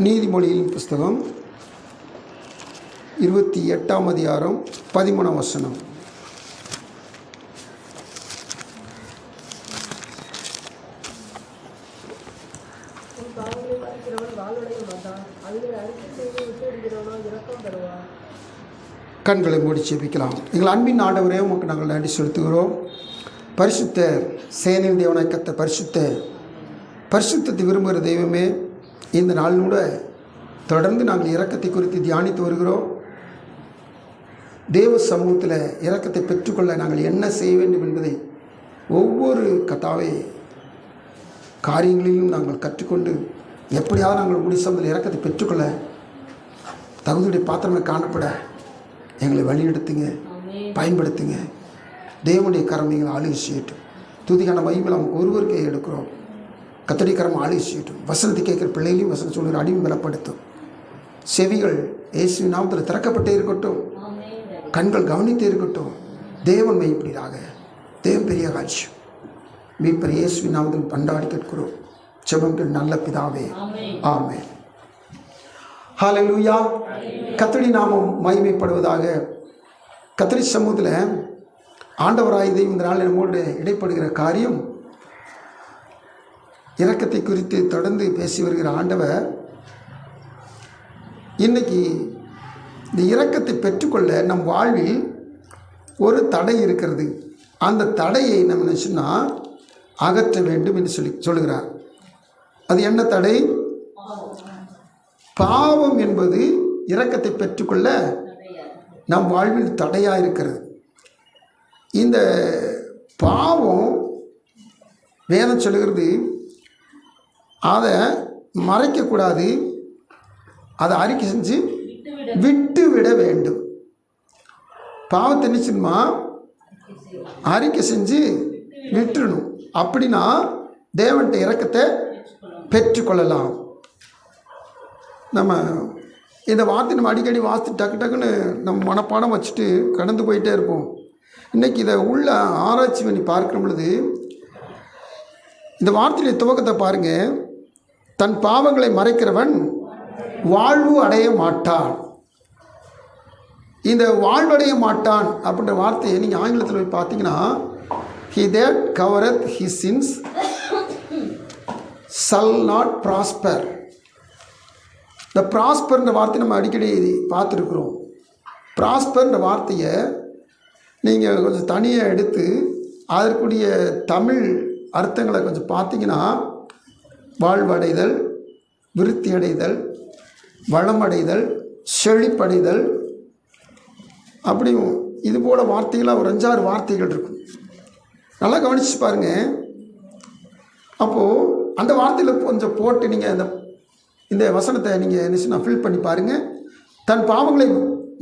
நீதிமொழியின் புஸ்தகம் 28ஆம் அதிகாரம் 13ஆம் வசனம். கண்களை மூடி ஜெபிக்கலாம். எங்கள் அன்பின் ஆண்டவரே, உமக்கு நாங்கள் நன்றி செலுத்துகிறோம். பரிசுத்த சேனையின் தேவனாய் கர்த்தர் பரிசுத்தத்தை விரும்புகிற தெய்வமே, இந்த நாள் கூட தொடர்ந்து நாங்கள் இரக்கத்தை குறித்து தியானித்து வருகிறோம். தேவ சமூகத்தில் இரக்கத்தை பெற்றுக்கொள்ள நாங்கள் என்ன செய்ய வேண்டும் என்பதை ஒவ்வொரு கர்த்தாவே காரியங்களிலும் நாங்கள் கற்றுக்கொண்டு எப்படியாவது நாங்கள் முடிசமத்தில் இரக்கத்தை பெற்றுக்கொள்ள தகுதியுடைய பாத்திரமே காணப்பட எங்களை வழிநடத்துங்க, பயன்படுத்துங்க. தேவனுடைய கரம் நீங்கள் ஆளுகை செய்யட்டும். துதிக்கான மகிமையில் அவங்க ஒருவருக்கே எடுக்கிறோம். கர்த்தருடைய கரம் ஆளுகை செய்யட்டும். வசனத்தை கேட்குற பிள்ளைகளையும் வசனம் சொல்கிற அடிமை பலப்படுத்தும். செவிகள் இயேசுவின் நாமத்தில் திறக்கப்பட்டே இருக்கட்டும். கண்கள் கவனித்தே இருக்கட்டும். தேவன் மையப்படியாக தேவன் பெரிய காட்சி மீட்பர் இயேசுவின் நாமத்தில் பண்டாடி கேட்கிறோம். ஜெபங்கள் நல்ல பிதாவே, ஆமென். ஹல்லேலூயா. கர்த்தருடைய நாமம் மகிமைப்படுவதாக. கர்த்தருடைய சமூகத்தில் ஆண்டவராய் தெய்வம் இந்த நாள் நம்மோடு இடைப்படுகிற காரியம் இரக்கத்தை குறித்து தொடர்ந்து பேசி வருகிற ஆண்டவர் இன்னைக்கு இந்த இரக்கத்தை பெற்றுக்கொள்ள நம் வாழ்வில் ஒரு தடை இருக்கிறது. அந்த தடையை நம்ம என்ன சொன்னால் அகற்ற வேண்டும் என்று சொல்லுகிறார். அது என்ன தடை? பாவம் என்பது இரக்கத்தை பெற்றுக்கொள்ள நம் வாழ்வில் தடையாக இருக்கிறது. இந்த பாவம் வேதம் சொல்லுகிறது, அதை மறைக்கக்கூடாது, அதை அறிக்கை செஞ்சு விட்டு விட வேண்டும். பாவத்தை நிச்சயமா அறிக்கை செஞ்சு விட்டுறணும். அப்படின்னா தேவன்கிட்ட இரக்கத்தை பெற்றுக்கொள்ளலாம். நம்ம இந்த வார்த்தை நம்ம அடிக்கடி வாசித்து டக்கு டக்குன்னு நம்ம மனப்பாடம் வச்சுட்டு கடந்து போயிட்டே இருப்போம். இன்றைக்கி இதை உள்ள ஆராய்ச்சி பண்ணி பார்க்கும் பொழுது இந்த வார்த்தையுடைய துவக்கத்தை பாருங்கள். தன் பாவங்களை மறைக்கிறவன் வாழ்வு அடைய மாட்டான். இந்த வாழ்வடைய மாட்டான் அப்படின்ற வார்த்தையை நீங்கள் ஆங்கிலத்தில் போய் பார்த்தீங்கன்னா, he that covereth his sins shall not prosper. இந்த ப்ராஸ்பர்ன்ற வார்த்தை நம்ம அடிக்கடி பார்த்துருக்குறோம். ப்ராஸ்பர்ன்ற வார்த்தையை நீங்கள் கொஞ்சம் தனியாக எடுத்து அதற்குரிய தமிழ் அர்த்தங்களை கொஞ்சம் பார்த்தீங்கன்னா, வாழ்வடைதல், விருத்தி அடைதல், வளமடைதல், செழிப்படைதல், அப்படி இது போல் வார்த்தைகளாக ஒரு 5-6 வார்த்தைகள் இருக்கும். நல்லா கவனிச்சு பாருங்கள். அப்போது அந்த வார்த்தையில் கொஞ்சம் போட்டு நீங்கள் இந்த வசனத்தை நீங்கள் என்ன ஃபில் பண்ணி பாருங்கள். தன் பாவங்களை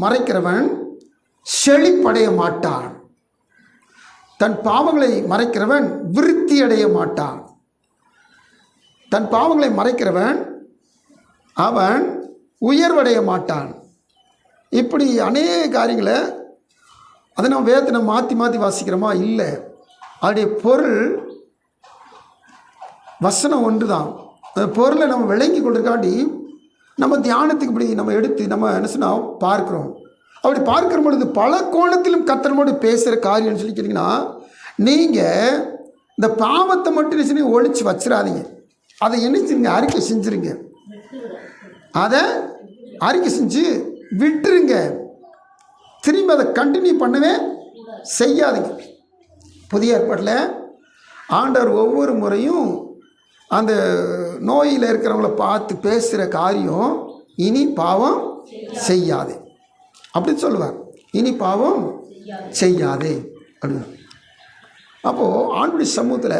மறைக்கிறவன் செழிப்படைய மாட்டான். தன் பாவங்களை மறைக்கிறவன் விருத்தி அடைய மாட்டான். தன் பாவங்களை மறைக்கிறவன் அவன் உயர்வடைய மாட்டான். இப்படி அநேக காரியங்களை அதை நம்ம வேதத்தை நம்ம மாற்றி மாற்றி வாசிக்கிறோமா? இல்லை. அதோடைய பொருள் வசனம் ஒன்று தான். அந்த பொருளை நம்ம விளங்கி கொண்டிருக்காண்டி நம்ம தியானத்துக்கு இப்படி நம்ம எடுத்து நம்ம என்ன சொன்னால் பார்க்குறோம். அப்படி பார்க்குற பொழுது பல கோணத்திலும் கர்த்தரோடு பேசுகிற காரியம்னு சொல்லி கேட்டிங்கன்னா, நீங்கள் இந்த பாவத்தை மட்டும் என்ன ஒழிச்சு வச்சிடாதீங்க. அதை என்ன அறிக்கை செஞ்சுருங்க. அதை அறிக்கை செஞ்சு விட்டுருங்க. திரும்பி அதை கண்டினியூ பண்ணவே செய்யாதீங்க. புதிய ஏற்பாட்டில் ஆண்டவர் ஒவ்வொரு முறையும் அந்த நோயில் இருக்கிறவங்கள பார்த்து பேசுகிற காரியம், இனி பாவம் செய்யாதே அப்படின்னு சொல்லுவார். இனி பாவம் செய்யாதே அப்படின்னு. அப்போது ஆண்டுடைய சமூகத்தில்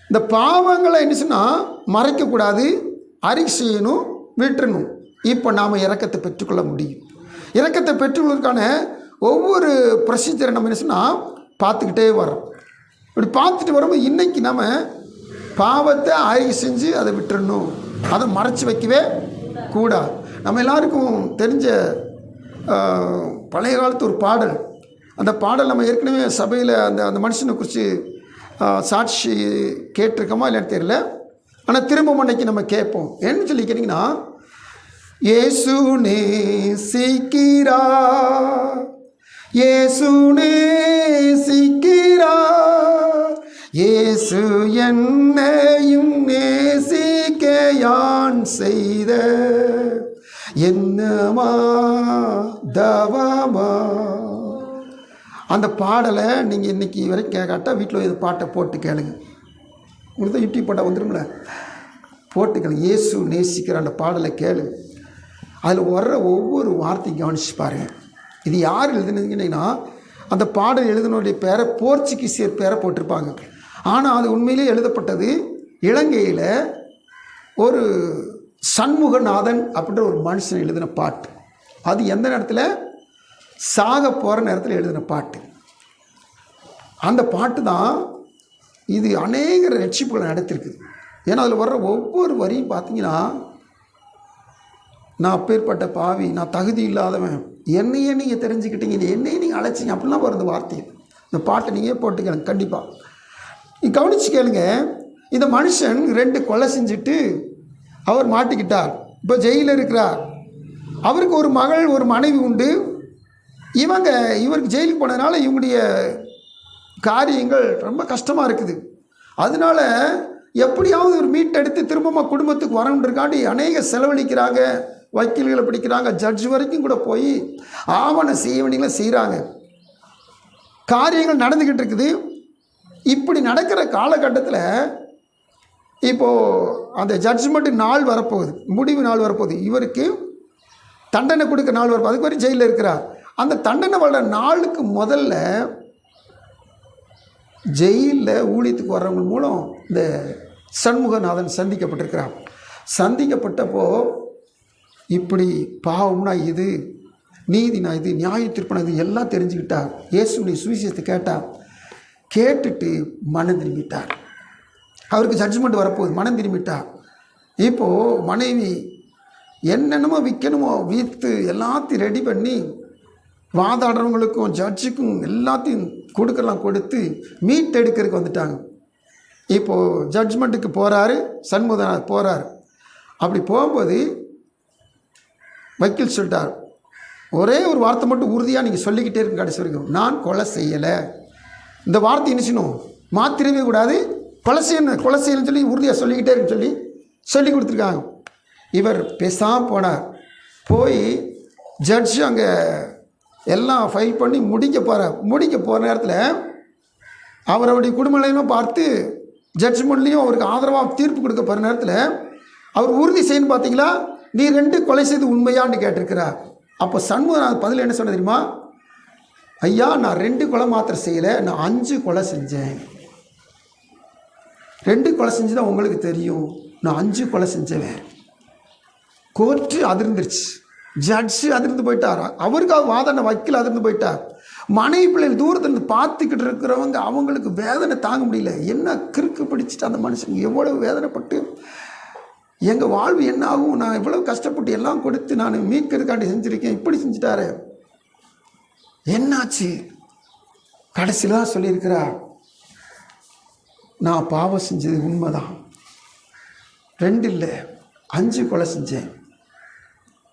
இந்த பாவங்களை என்ன சொன்னால் மறைக்கக்கூடாது, அறிக்கை செய்யணும், விட்டுறணும். இப்போ நாம் இரக்கத்தை பெற்றுக்கொள்ள முடியும். இரக்கத்தை பெற்றுக்கொள்வதற்கான ஒவ்வொரு ப்ரொசீஜரை நம்ம என்ன சொன்னால் பார்த்துக்கிட்டே வரோம். இப்படி பார்த்துட்டு வரும்போது இன்றைக்கி நம்ம பாவத்தை அறிக்கை செஞ்சு அதை விட்டுறணும். அதை மறைச்சி வைக்கவே கூடாது. நம்ம எல்லாருக்கும் தெரிஞ்ச பழைய காலத்து ஒரு பாடல். அந்த பாடல் நம்ம ஏற்கனவே சபையில் அந்த மனுஷனை குறித்து சாட்சி கேட்டிருக்கோமா இல்லைன்னு தெரியல. ஆனால் திரும்ப அன்னைக்கு நம்ம கேட்போம். என்ன சொல்லி கேட்டிங்கன்னா, இயேசு நேசிக்கிறார், இயேசு நேசிக்கிறார், இயேசு என்னையும் நேசிக்க யான் செய்த என்னமா தவமா. அந்த பாடலை நீங்கள் இன்றைக்கி வரைக்கும் கேட்காட்டா வீட்டில் இது பாட்டை போட்டு கேளுங்க. உங்களுக்கு தான் யூடியூப் பாட்டை வந்துடும்ல, போட்டு கேளுங்க. இயேசு நேசிக்கிற அந்த பாடலை கேளு. அதில் வர்ற ஒவ்வொரு வார்த்தையும் கவனிச்சு பாருங்கள். இது யார் எழுதுனீங்கன்னா, அந்த பாடல் எழுதினுடைய பேரை போர்ச்சுகீசியர் பேரை போட்டிருப்பாங்க. ஆனால் அது உண்மையிலே எழுதப்பட்டது இலங்கையில் ஒரு சண்முகநாதன் அப்படின்ற ஒரு மனுஷன் எழுதின பாட்டு. அது எந்த நேரத்தில், சாக போகிற நேரத்தில் எழுதின பாட்டு. அந்த பாட்டு தான் இது அநேக ரட்சிப்புகளை நடத்திருக்குது. ஏன்னா அதில் வர்ற ஒவ்வொரு வரியும் பார்த்தீங்கன்னா, நான் அப்பேற்பட்ட பாவி, நான் தகுதி இல்லாதவன், என்னையே நீங்கள் தெரிஞ்சுக்கிட்டீங்க, என்னையே நீங்கள் அழைச்சிங்க அப்படிலாம் வருது வார்த்தை. இந்த பாட்டை நீங்கள் போட்டு கேளுங்க. கண்டிப்பாக நீ கவனித்து கேளுங்க. இந்த மனுஷன் 2 கொலை செஞ்சுட்டு அவர் மாட்டிக்கிட்டார், இப்போ ஜெயிலில் இருக்கிறார். அவருக்கு ஒரு மகள் ஒரு மனைவி உண்டு. இவருக்கு ஜெயிலுக்கு போனதுனால இவங்களுடைய காரியங்கள் ரொம்ப கஷ்டமாக இருக்குது. அதனால எப்படியாவது ஒரு மீட்டெடுத்து திரும்பமாக குடும்பத்துக்கு வரணுன்றக்காண்டி அநேக செலவழிக்கிறாங்க, வக்கீல்களை பிடிக்கிறாங்க, ஜட்ஜ் வரைக்கும் கூட போய் ஆவண செய்ய வேண்டியங்களை செய்கிறாங்க. காரியங்கள் நடந்துக்கிட்டு இருக்குது. இப்படி நடக்கிற காலகட்டத்தில் இப்போது அந்த ஜட்ஜ்மெண்ட்டு நாள் வரப்போகுது, முடிவு நாள் வரப்போகுது. இவருக்கு தண்டனை கொடுக்க நாள் வரப்போகுது. அதுக்கு வரைக்கும் ஜெயிலில் இருக்கிறார். அந்த தண்டனை வர நாளுக்கு முதல்ல ஜெயிலில் ஊழியத்துக்கு வர்றவங்க மூலம் இந்த சண்முகநாதன் சந்திக்கப்பட்டிருக்கிறார். சந்திக்கப்பட்டப்போ இப்படி பாவம்னா இது, நீதினா இது, நியாய தீர்ப்புனா இது எல்லாம் தெரிஞ்சுக்கிட்டார். இயேசுடைய சுவிசேஷத்தை கேட்டுட்டு மனம் திரும்பிட்டார். அவருக்கு ஜட்ஜ்மெண்ட் வரப்போகுது, மனம் திரும்பிட்டார். இப்போது மனைவி என்னென்னமோ விற்கணுமோ விற்று எல்லாத்தையும் ரெடி பண்ணி வாதாடுறவங்களுக்கும் ஜட்ஜுக்கும் எல்லாத்தையும் கொடுத்து மீட் எடுக்கிறதுக்கு வந்துட்டாங்க. இப்போது ஜட்ஜ்மெண்ட்டுக்கு போகிறாரு, சண்முகநாதன் போகிறார். அப்படி போகும்போது வக்கீல் சொல்லிட்டார், ஒரே ஒரு வார்த்தை மட்டும் உறுதியாக நீங்கள் சொல்லிக்கிட்டே இருக்க கடைசி வரைக்கும், நான் கொலை செய்யலை. இந்த வார்த்தை என்ன செய்யணும், மாத்திரவே கூடாது, கொலை செய்யணும்னு சொல்லி உறுதியாக சொல்லிக்கிட்டே இருக்குன்னு சொல்லி கொடுத்துருக்காங்க. இவர் பேசாமல் போனார். போய் ஜட்ஜு அங்கே எல்லாம் ஃபைல் பண்ணி முடிக்க போகிற நேரத்தில் அவருடைய குடும்ப நிலையமாக பார்த்து ஜட்ஜ்மெண்ட்லேயும் அவருக்கு ஆதரவாக தீர்ப்பு கொடுக்க போகிற நேரத்தில் அவர் உறுதி செய்யணும், பார்த்தீங்களா, நீ 2 கொலை செய்து உண்மையான்னு கேட்டிருக்கிறார். அப்போ சண்முகநாதன் பதில் என்ன சொன்ன தெரியுமா, ஐயா நான் 2 கொலை மாத்திரம் செய்யலை, நான் 5 கொலை செஞ்சேன். 2 கொலை செஞ்சு தான் உங்களுக்கு தெரியும், நான் 5 கொலை செஞ்சேன். கோர்ட்டு அதிர்ந்துருச்சு, ஜட்ஜு அதிர்ந்து போயிட்டார், அவருக்காக வாதாட வக்கீல் அதிர்ந்து போயிட்டார். மனைவி பிள்ளைகள் தூரத்துலேருந்து பார்த்துக்கிட்டு இருக்கிறவங்க அவங்களுக்கு வேதனை தாங்க முடியல. என்ன கிறுக்கு பிடிச்சிட்டு அந்த மனுஷன் எவ்வளவு வேதனைப்பட்டு, எங்கள் வாழ்வு என்ன ஆகும், நான் இவ்வளவு கஷ்டப்பட்டு எல்லாம் கொடுத்து நான் மீட்கிறதுக்காண்டி செஞ்சுருக்கேன், இப்படி செஞ்சுட்டாரு, என்னாச்சு? கடைசியில் தான் சொல்லியிருக்கிறார், நான் பாவம் செஞ்சது உண்மைதான், 2 இல்லை 5 கொலை செஞ்சேன்.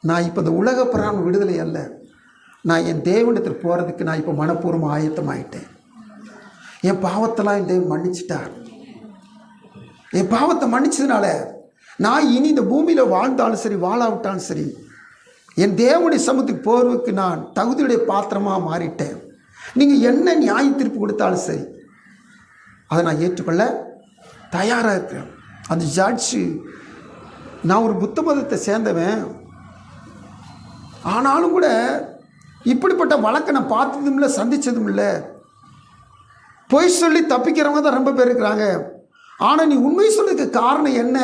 நான் இப்போ இந்த உலக பிராண விடுதலை அல்ல, நான் என் தேவனிடத்தில் போகிறதுக்கு நான் இப்போ மனப்பூர்வமாக ஆயத்தமாயிட்டேன். என் பாவத்தெல்லாம் என் தேவன் மன்னிச்சிட்டார். என் பாவத்தை மன்னிச்சதுனால நான் இனி இந்த பூமியில் வாழ்ந்தாலும் சரி வாழாவிட்டாலும் சரி என் தேவனுடைய சமூகத்துக்கு போகிறதுக்கு நான் தகுதியுடைய பாத்திரமாக மாறிட்டேன். நீங்கள் என்ன நியாய தீர்ப்பு கொடுத்தாலும் சரி அதை நான் ஏற்றுக்கொள்ள தயாராக இருக்கிறேன். அந்த ஜட்ஜு, நான் ஒரு புத்த மதத்தை சேர்ந்தவன், ஆனாலும் கூட இப்படிப்பட்ட வழக்கை நான் பார்த்ததும் இல்லை, சந்தித்ததும் இல்லை. பொய் சொல்லி தப்பிக்கிறவங்க தான் ரொம்ப பேர் இருக்கிறாங்க. ஆனால் நீ உண்மை சொல்றதுக்கு காரணம் என்ன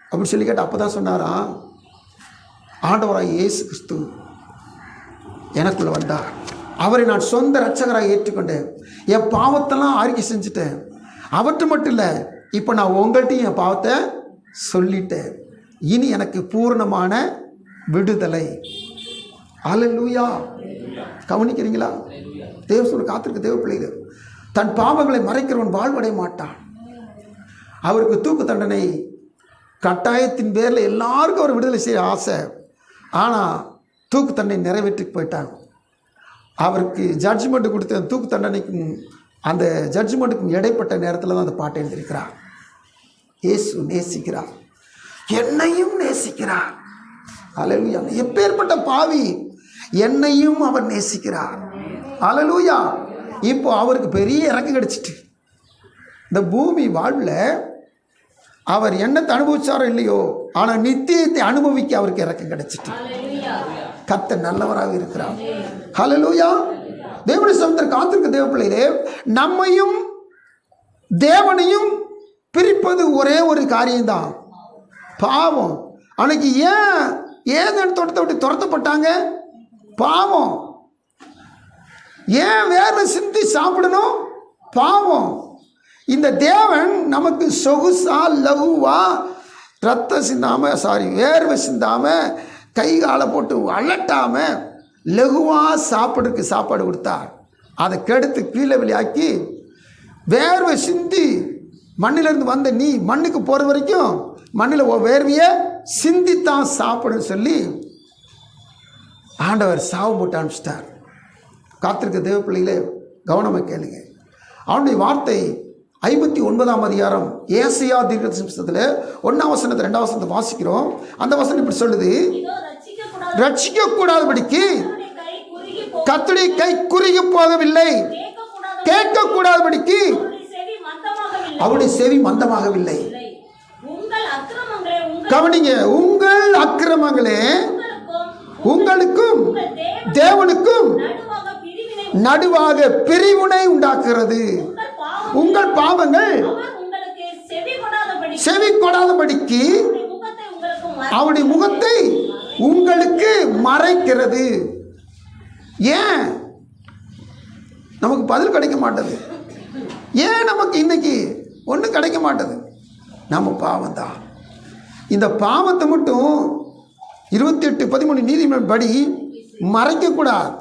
அப்படின்னு சொல்லி கேட்டால் அப்போ தான் சொன்னாராம், ஆண்டவராக இயேசு கிறிஸ்து எனக்குள்ளே வந்தார், அவரை நான் சொந்த இரட்சகராக ஏற்றுக்கொண்டேன், என் பாவத்தெல்லாம் அறிக்கை செஞ்சுட்டேன். அவற்றை மட்டும் இல்லை, இப்போ நான் உங்கள்கிட்டையும் என் பாவத்தை சொல்லிட்டேன், இனி எனக்கு பூரணமான விடுதலை. அல்லேலூயா. கவனிக்கிறீங்களா? தேவசூர் காத்திருக்க தேவ பிள்ளைகள், தன் பாவங்களை மறைக்கிறவன் வாழ்வடைய மாட்டான். அவருக்கு தூக்கு தண்டனை கட்டாயத்தின் பேரில் எல்லாருக்கும் அவர் விடுதலை செய்ய ஆசை. ஆனால் தூக்கு தண்டனை நிறைவேற்றி போயிட்டாங்க. அவருக்கு ஜட்ஜ்மெண்ட் கொடுத்த தூக்கு தண்டனைக்கும் அந்த ஜட்ஜ்மெண்ட்டுக்கும் இடைப்பட்ட நேரத்தில் தான் அந்த பாட்டை எழுதியிருக்கிறார். இயேசு நேசிக்கிறார், என்னையும் நேசிக்கிறார். அல்லேலூயா. எப்பேற்பட்ட பாவி, என்னையும் அவர் நேசிக்கிறார். அல்லேலூயா. இப்போ அவருக்கு பெரிய இறக்கம் கிடைச்சிட்டு இந்த பூமி வாழ்வில் அவர் என்னத்தை அனுபவிச்சாரோ இல்லையோ, ஆனால் நித்தியத்தை அனுபவிக்க அவருக்கு இறக்கம் கிடைச்சிட்டு. கர்த்தர் நல்லவராக இருக்கிறார். ஹல்லேலூயா. தேவனுடைய சமுத்திர காத்திருக்க தேவ பிள்ளைகளே, நம்மையும் தேவனையும் பிரிப்பது ஒரே ஒரு காரியம்தான், பாவம். அன்னைக்கு ஏதேன் தோட்டத்தை விட்டு துரத்தப்பட்டாங்க? பாவம். ஏன் வேர்வை சிந்தி சாப்பிடணும்? பாவம். இந்த தேவன் நமக்கு சொகுசா லகுவா ரத்தம் சிந்தாம வேர்வை சிந்தாம கை காலை போட்டு அலட்டாம லகுவாக சாப்பிடுறதுக்கு சாப்பாடு கொடுத்தார். அதை கெடுத்து கீழே வெளியாக்கி வேர்வை சிந்தி மண்ணிலிருந்து வந்த நீ மண்ணுக்கு போகிற வரைக்கும் மண்ணில் வேர்வையை சிந்தித்தான் சாப்பிடுன்னு சொல்லி ஆண்டவர் சாவு போட்டு அனுப்பிச்சிட்டார். காத்திருக்க தேவ பிள்ளைகளே, கவனமாக கேளுங்க. அவனுடைய வார்த்தை 59ஆம் அதிகாரம் ஏசாயா தீர்க்கதரிசி புத்தகத்தில் 1ஆம் வசனத்தை 2ஆம் வசனத்தை வாசிக்கிறோம். அந்த வசனம் இப்படி சொல்லுது, ரட்சிக்க கூடாதபடிக்கு கர்த்தருடைய கை குறுகி போகவில்லை, கேட்க கூடாதபடிக்கு அவருடைய செவி மந்தமாகவில்லை. கவனிங்க, உங்கள் அக்கிரமங்களே உங்களுக்கும் தேவனுக்கும் நடுவாக பிரிவினை உண்டாக்குறது. உங்கள் பாவங்கள் செவி கொடாதபடிக்கு அவருடைய முகத்தை உங்களுக்கு மறைக்கிறது. ஏன் நமக்கு பதில் கிடைக்க மாட்டது? ஏன் நமக்கு இன்னைக்கு ஒன்றும் கிடைக்க மாட்டது? நம்ம பாவம் தான். இந்த பாவத்தை மட்டும் 28:13 நீதிமன்றம் படி மறைக்கக்கூடாது.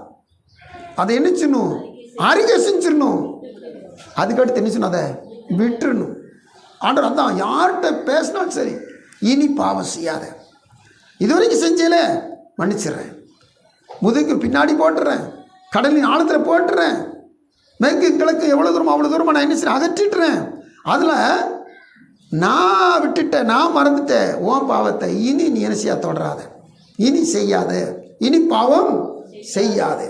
அதை என்ன செய்யணும்? அறிக்கை செஞ்சிடணும். அதுக்கடுத்து என்ன செய்யணும்? அதை விட்டுறணும். ஆண்டவர் அதான் யார்கிட்ட பேசினாலும் சரி, இனி பாவம் செய்யாத, இதுவரைக்கும் செஞ்சல மன்னிச்சிடுறேன், முதுகு பின்னாடி போட்டுறேன், கடலின் ஆழத்தில் போட்டுறேன், மேற்கு கிழக்கு எவ்வளோ தூரம் அவ்வளோ தூரமாக நான் என்ன செய்ய அகற்றிட்டுறேன். அதில் நான் விட்டுட்டேன், நான் மறந்துட்டேன் உன் பாவத்தை. இனி நீ என்ன செய்ய தொடராத, இனி செய்யாத, இனி பாவம் செய்யாத.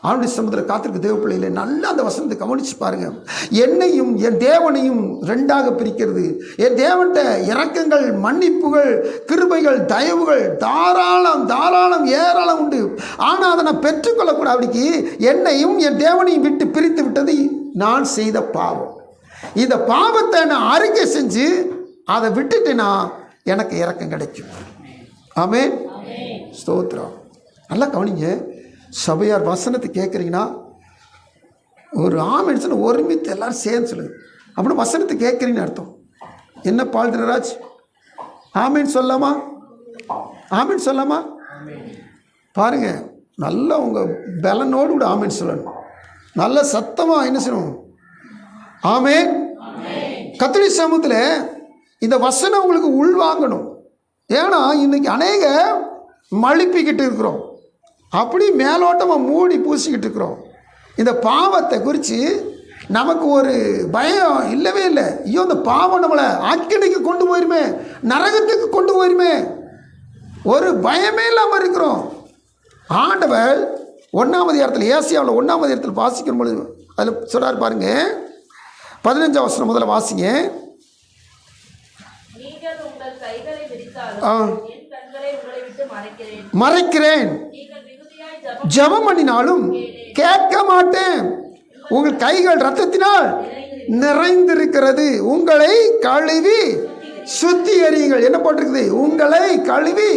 அவனுடைய சமுத்திர காத்திருக்க தேவ பிள்ளைகளை நல்லா அந்த வசனத்தை கவனிச்சு பாருங்க. என்னையும் என் தேவனையும் ரெண்டாக பிரிக்கிறது. என் தேவன்கிட்ட இரக்கங்கள், மன்னிப்புகள், கிருபைகள், தயவுகள் தாராளம் தாராளம் ஏராளம் உண்டு. ஆனால் அதை நான் பெற்றுக்கொள்ளக்கூடாதுக்கு என்னையும் என் தேவனையும் விட்டு பிரித்து விட்டது நான் செய்த பாவம். இந்த பாவத்தை நான் அறிக்கை செஞ்சு அதை விட்டுட்டேன்னா எனக்கு இரக்கம் கிடைக்கும். ஆமென், ஸ்தோத்திரம். நல்லா கவனிங்க. சபையார் வசனத்தை கேட்குறீங்கன்னா ஒரு ஆமென் சொன்ன ஒருமித்து எல்லாரும் சேர்ந்து சொல்லுங்க. அப்படி வசனத்தை கேட்குறீங்கன்னு அர்த்தம். என்ன பால்திரராஜ், ஆமென் சொல்லாமா? ஆமென் சொல்லாமா? பாருங்க, நல்லா உங்கள் பலனோடு கூட ஆமென் சொல்லணும். நல்ல சத்தமாக என்ன செய்யணும்? ஆமென். கர்த்தருடைய சமூகத்தில் இந்த வசனம் உங்களுக்கு உள்வாங்கணும். ஏன்னா இன்னைக்கு அநேக மழுப்பிக்கிட்டு இருக்கிறோம், அப்படி மேலோட்டமாக மூடி பூசிக்கிட்டு இருக்கிறோம். இந்த பாவத்தை குறித்து நமக்கு ஒரு பயம் இல்லவே இல்லை. ஐயோ, இந்த பாவம் நம்மளை அக்கினிக்கு கொண்டு போயிருமே, நரகத்துக்கு கொண்டு போயிருமே, ஒரு பயமே இல்லாமல் இருக்கிறோம். ஆண்டவர் 1ஆம் அதிகாரத்தில் ஏசாயாவில் 1ஆம் அதிகாரத்தில் வாசிக்கும் பொழுது அதில் சொல்கிறார் பாருங்க, 15ஆம் வசனம் முதல்ல வாசிங்க. மறைக்கிறேன், ஜெபம் பண்ணினாலும் கேட்க மாட்டேன். உங்கள் கைகள் இரத்தத்தினால் நிறைந்திருக்கிறது, உங்களை கழுவி சுத்திகரியுங்கள். என்ன போட்டிருக்குது? உங்களை கழுவி.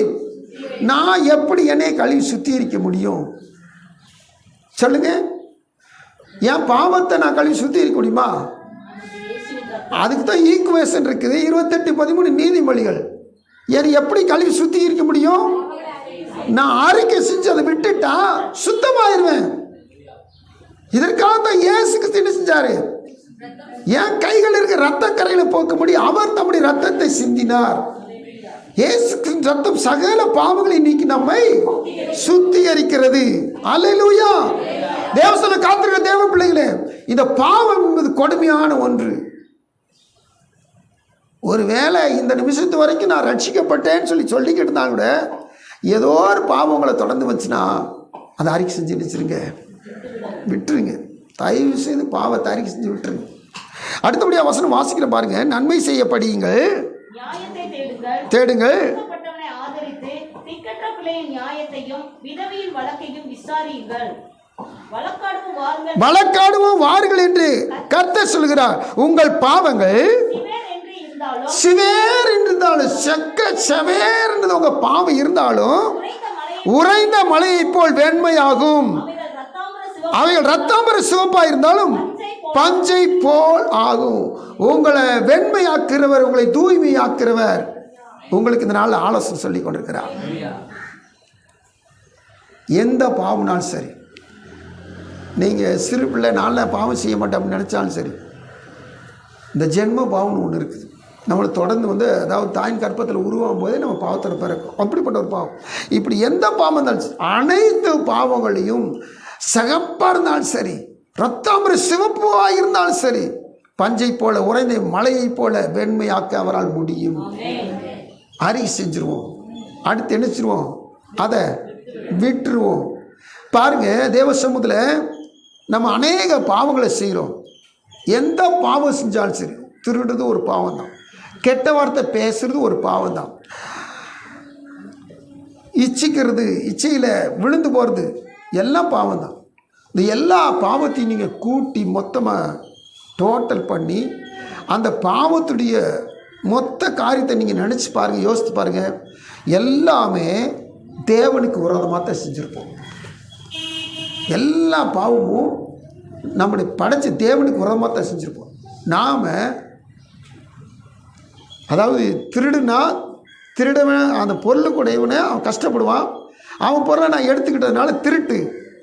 நான் எப்படி என்னை கழுவி சுத்திகரிக்க முடியும் சொல்லுங்க? என் பாவத்தை நான் கழுவி சுத்திகரிக்க முடியுமா? அதுக்கு தான் ஈக்குவேஷன் இருக்குது. 28:13 நீதிமொழிகள். என்னை எப்படி கழுவி சுத்திகரிக்க முடியும்? நான் அறிக்கை செஞ்சு அதை விட்டுட்டா சுத்தமாயிருவேன். இதற்காக தான் இயேசு கிறிஸ்து என்ன செஞ்சாரு? என் கைகள் இருக்க ரத்த கரைகளை போக்க முடியும். அவர் நம்முடைய ரத்தத்தை சிந்தினார். இயேசு ரத்தம் சகல பாவங்களை நீக்கி நம்மை சுத்திகரிக்கிறது. அல்லேலூயா. தேவசன காத்திருக்க தேவ பிள்ளைகளே, இந்த பாவம் என்பது கொடுமையான ஒன்று. ஒருவேளை இந்த நிமிஷத்து வரைக்கும் நான் ரட்சிக்கப்பட்டேன்னு சொல்லிக்கிட்டு இருந்தா கூட ஏதோ ஒரு பாவம் உங்களை தொடர்ந்து வந்துச்சுன்னா அதை அறிக்கை செஞ்சு வச்சிருங்க, விட்டுருங்க. தயவு செய்து பாவத்தை அறிக்கை செஞ்சு விட்டுருங்க. அடுத்தபடியாக வசனம் வாசிக்கிற பாருங்க. நன்மை செய்ய படியுங்கள், தேடுங்கள், வழக்காடுவோம் வாருங்கள் என்று கர்த்தர் சொல்கிறார். உங்கள் பாவங்கள் சிவேர் இருந்தாலும், செக்க செவேர் என்றது உங்க பாவம் இருந்தாலும் உறைந்த மலையை போல் வெண்மையாகும். அவைகள் ரத்தாம்பர சிவப்பா இருந்தாலும் பஞ்சை போல் ஆகும். உங்களை வெண்மையாக்குறவர், உங்களை தூய்மையாக்குறவர் உங்களுக்கு இந்த நாள் ஆலோசனை சொல்லி கொண்டிருக்கிறார். எந்த பாவம்னாலும் சரி, நீங்கள் சிறு பிள்ளை நாளில் பாவம் செய்ய மாட்டேன் அப்படின்னு நினச்சாலும் சரி, இந்த ஜென்ம பாவம்னு ஒன்று இருக்குது. நம்மளை தொடர்ந்து அதாவது தாயின் கற்பத்தில் உருவாகும் போதே நம்ம பாவத்தில் பிறக்கும். அப்படிப்பட்ட ஒரு பாவம். இப்படி எந்த பாவம் இருந்தாலும் அனைத்து பாவங்களையும் சகப்பாக இருந்தாலும் சரி, ரத்தாம்பர சிவப்பாக இருந்தாலும் சரி, பஞ்சை போல உறைந்த மலையை போல வெண்மையாக்க அவரால் முடியும். அறிக்கை செஞ்சிருவோம். அடுத்து நினைச்சிருவோம், அதை விட்டுருவோம். பாருங்க, தேவ சமூகத்தில் நம்ம அநேக பாவங்களை செய்கிறோம். எந்த பாவம் செஞ்சாலும் சரி, திருடுறது ஒரு பாவம் தான், கெட்ட வார்த்தை பேசுறது ஒரு பாவம் தான், இச்சிக்கிறது, இச்சையில் விழுந்து போகிறது எல்லாம் பாவம் தான். இந்த எல்லா பாவத்தையும் நீங்கள் கூட்டி மொத்தமாக டோட்டல் பண்ணி அந்த பாவத்துடைய மொத்த காரியத்தை நீங்கள் நினச்சி பாருங்கள், யோசித்து பாருங்கள். எல்லாமே தேவனுக்கு விரோதமாக தான் செஞ்சுருப்போம். எல்லா பாவமும் நம்முடைய படைச்ச தேவனுக்கு விரோதமாக தான் செஞ்சுருப்போம். நாம் அதாவது திருடவன் அந்த பொருளுக்குடையவனே அவன் கஷ்டப்படுவான். அவன் பொருளை நான் எடுத்துக்கிட்டதுனால திருட்டு,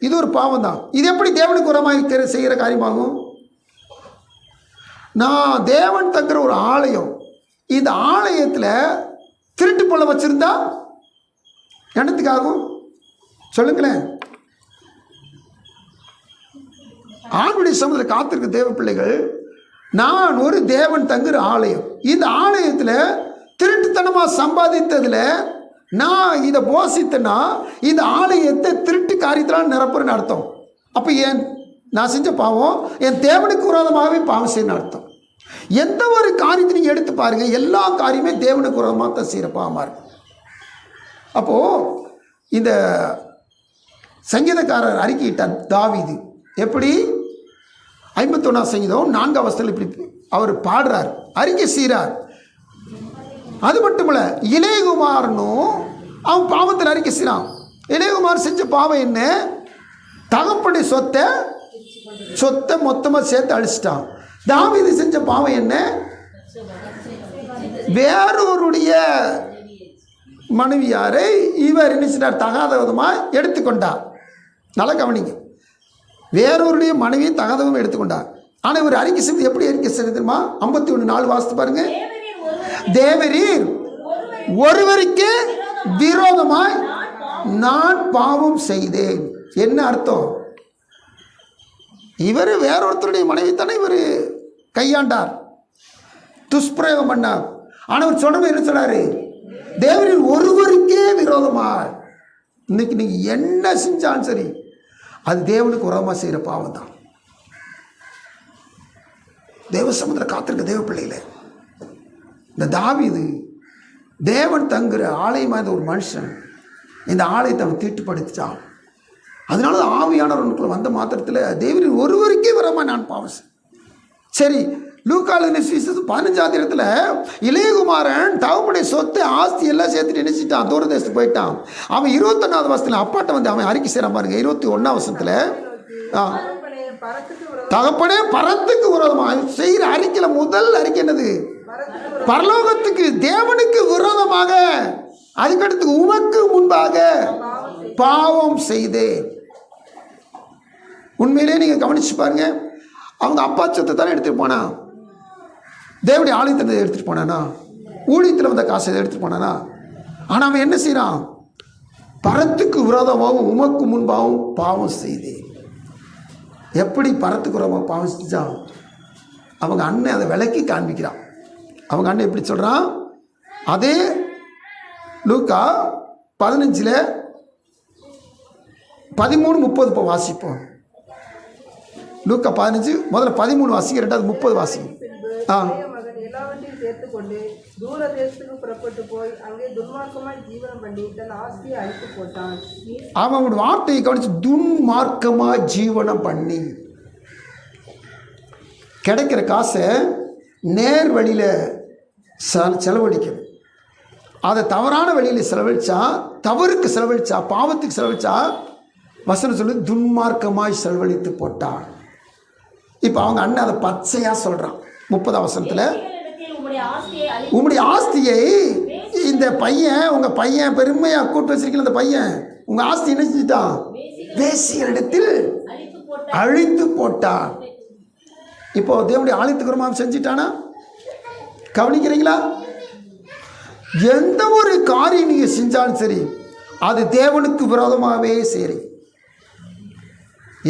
இது ஒரு பாவம் தான். இது எப்படி தேவனுக்கு விரோதமாக செய்கிற காரியமாகும்? நான் தேவன் தங்குற ஒரு ஆலயம், இந்த ஆலயத்தில் திருட்டு பொருளை வச்சுருந்தா என்னத்துக்காகும் சொல்லுங்களேன்? ஆண்டுடைய சமூகத்தில் காத்திருக்க தேவ பிள்ளைகள், நான் ஒரு தேவன் தங்குற ஆலயம், இந்த ஆலயத்தில் திருட்டுத்தனமாக சம்பாதித்ததில் நான் இதை போசித்தேன்னா இந்த ஆலயத்தை திருட்டு காரியத்தினால் நிரப்புறேன்னு அர்த்தம். அப்போ நான் செஞ்ச பாவம் என் தேவனுக்கு விரோதமாகவே பாவம் செய்யணும்னு அர்த்தம். எந்த ஒரு காரியத்தை நீங்கள் எடுத்து பாருங்கள், எல்லா காரியமே தேவனுக்கு விரோதமாக தான் செய்கிற பாவமாக இருக்கும். அப்போது இந்த சங்கீதக்காரர் அறிக்கையிட்டார் தாவீது. எப்படி? 51ஆம் சங்கீதம் 4ஆம் வசனத்தில் இப்படி அவர் பாடுறார், அறிக்கை செய்கிறார். அது மட்டுமல்ல, இளையகுமாரனும் அவன் பாவத்தில் அறிக்கை செய்கிறான். இளையகுமார் செஞ்ச பாவம் என்ன? தகப்பனுடைய சொத்தை மொத்தமாக சேர்த்து அழிச்சிட்டான். தாவீது செஞ்ச பாவம் என்ன? வேறொருடைய மனைவியாரை இவர் நினைச்சிட்டார், தகாத விதமாக எடுத்துக்கொண்டார். நல்லா கவனிங்க, வேறொருடைய மனைவியை தகாதவம் எடுத்துக்கொண்டார். ஆனால் இவர் அறிக்கை செய்வது எப்படி அறிக்கை செய்ய தெரியுமா? 51:4 வாசித்து பாருங்க. தேவரீர் ஒருவருக்கே விரோதமாய் நான் பாவம் செய்தேன். என்ன அர்த்தம்? இவர் வேறொருத்தருடைய மனைவி தானே இவர் கையாண்டார், துஷ்பிரயோகம் பண்ணார். ஆனால் சொல்றது என்ன சொல்றாரு? தேவரின் ஒருவருக்கே விரோதமாய். இன்னைக்கு நீங்க என்ன செஞ்சாலும் சரி, அது தேவனுக்கு விரோதமாக செய்கிற பாவம் தான். தேவ சமுத்திரம் காத்திருக்க தேவ பிள்ளைகளே, இந்த தாவீது தேவன் தங்குற ஆலயமாக ஒரு மனுஷன், இந்த ஆலயத்தை அவன் தீட்டுப்படுத்திட்டான். அதனால ஆவியானவர்களுக்குள்ள வந்த மாத்திரத்தில் தேவரின் ஒருவருக்கே விரோதமாக நான் பாவம். சரி, லூக்கால 15 இளையகுமாரன் தகப்பனுடைய சொத்தை ஆஸ்தி எல்லாம் சேர்த்துட்டு நினைச்சிட்டான், தூரதேசத்துக்கு போயிட்டான். அவன் 21ஆவது வருஷத்தில் அப்பாட்ட அவன் அறிக்கை செய்கிறான் பாருங்க. 21ஆம் வருஷத்தில் தகப்பனே பரத்துக்கு விரோதமாக செய்கிற அறிக்கையில் முதல் அறிக்கை என்னது? பரலோகத்துக்கு தேவனுக்கு விரோதமாக, அதுக்கடுத்து உமக்கு முன்பாக பாவம் செய்தேன். உண்மையிலே நீங்க கவனிச்சு பாருங்க, அவங்க அப்பா சொத்தை தானே எடுத்துகிட்டு போனான். தேவனுடைய ஆலயத்தை எடுத்துகிட்டு போனானா? ஊழியத்தில் வந்த காசை எடுத்துகிட்டு போனானா? ஆனால் அவன் என்ன செய்கிறான்? பரத்துக்கு விரோதமாகவும் உமக்கு முன்பாகவும் பாவம் செய்து. எப்படி பரத்துக்கு விரோதமாக பாவம் செஞ்சான்? அவங்க அண்ணன் அதை விளக்கி காண்பிக்கிறான். அவங்க அண்ணன் எப்படி சொல்கிறான்? அதே லூக்கா 15:13-30 இப்போ வாசிப்போம். லூக்கா 15 முதல்ல 13 வாசிங்க, 2வது 30 வாசிங்க. எல்லாவற்றையும் சேர்த்துக்கொண்டு தூர தேசத்துக்கு புறப்பட்டு போய் அங்கே துன்மார்க்கமாய் ஜீவனம் பண்ணி தன் ஆஸ்தியை அழித்து போட்டான். அவன் வார்த்தையை கவனிச்சு, துன்மார்க்கமாக ஜீவனம் பண்ணி கிடைக்கிற காசை நேர் வழியில் செலவழிக்கணும். அதை தவறான வழியில் செலவழிச்சா, தவறுக்கு செலவழிச்சா, பாவத்துக்கு செலவழிச்சா, வசனம் சொல்லி துன்மார்க்கமாய் செலவழித்து போட்டான். இப்போ அவங்க அண்ணன் அதை பச்சையாக சொல்கிறான். 30ஆம் வசனத்தில், உங்களுடைய ஆஸ்தியை இந்த பையன், உங்கள் பையன் பெருமையாக கூட்டு வச்சிருக்கீங்க, அந்த பையன் உங்கள் ஆஸ்தி என்ன செஞ்சுட்டான்? வேசியரிடத்தில் அழித்து போட்டான். இப்போ தேவனுடைய ஆலயத்துக்கு ரொம்ப செஞ்சிட்டானா? கவனிக்கிறீங்களா? எந்த ஒரு காரியம் நீங்கள் செஞ்சாலும் சரி, அது தேவனுக்கு விரோதமாகவே சரி.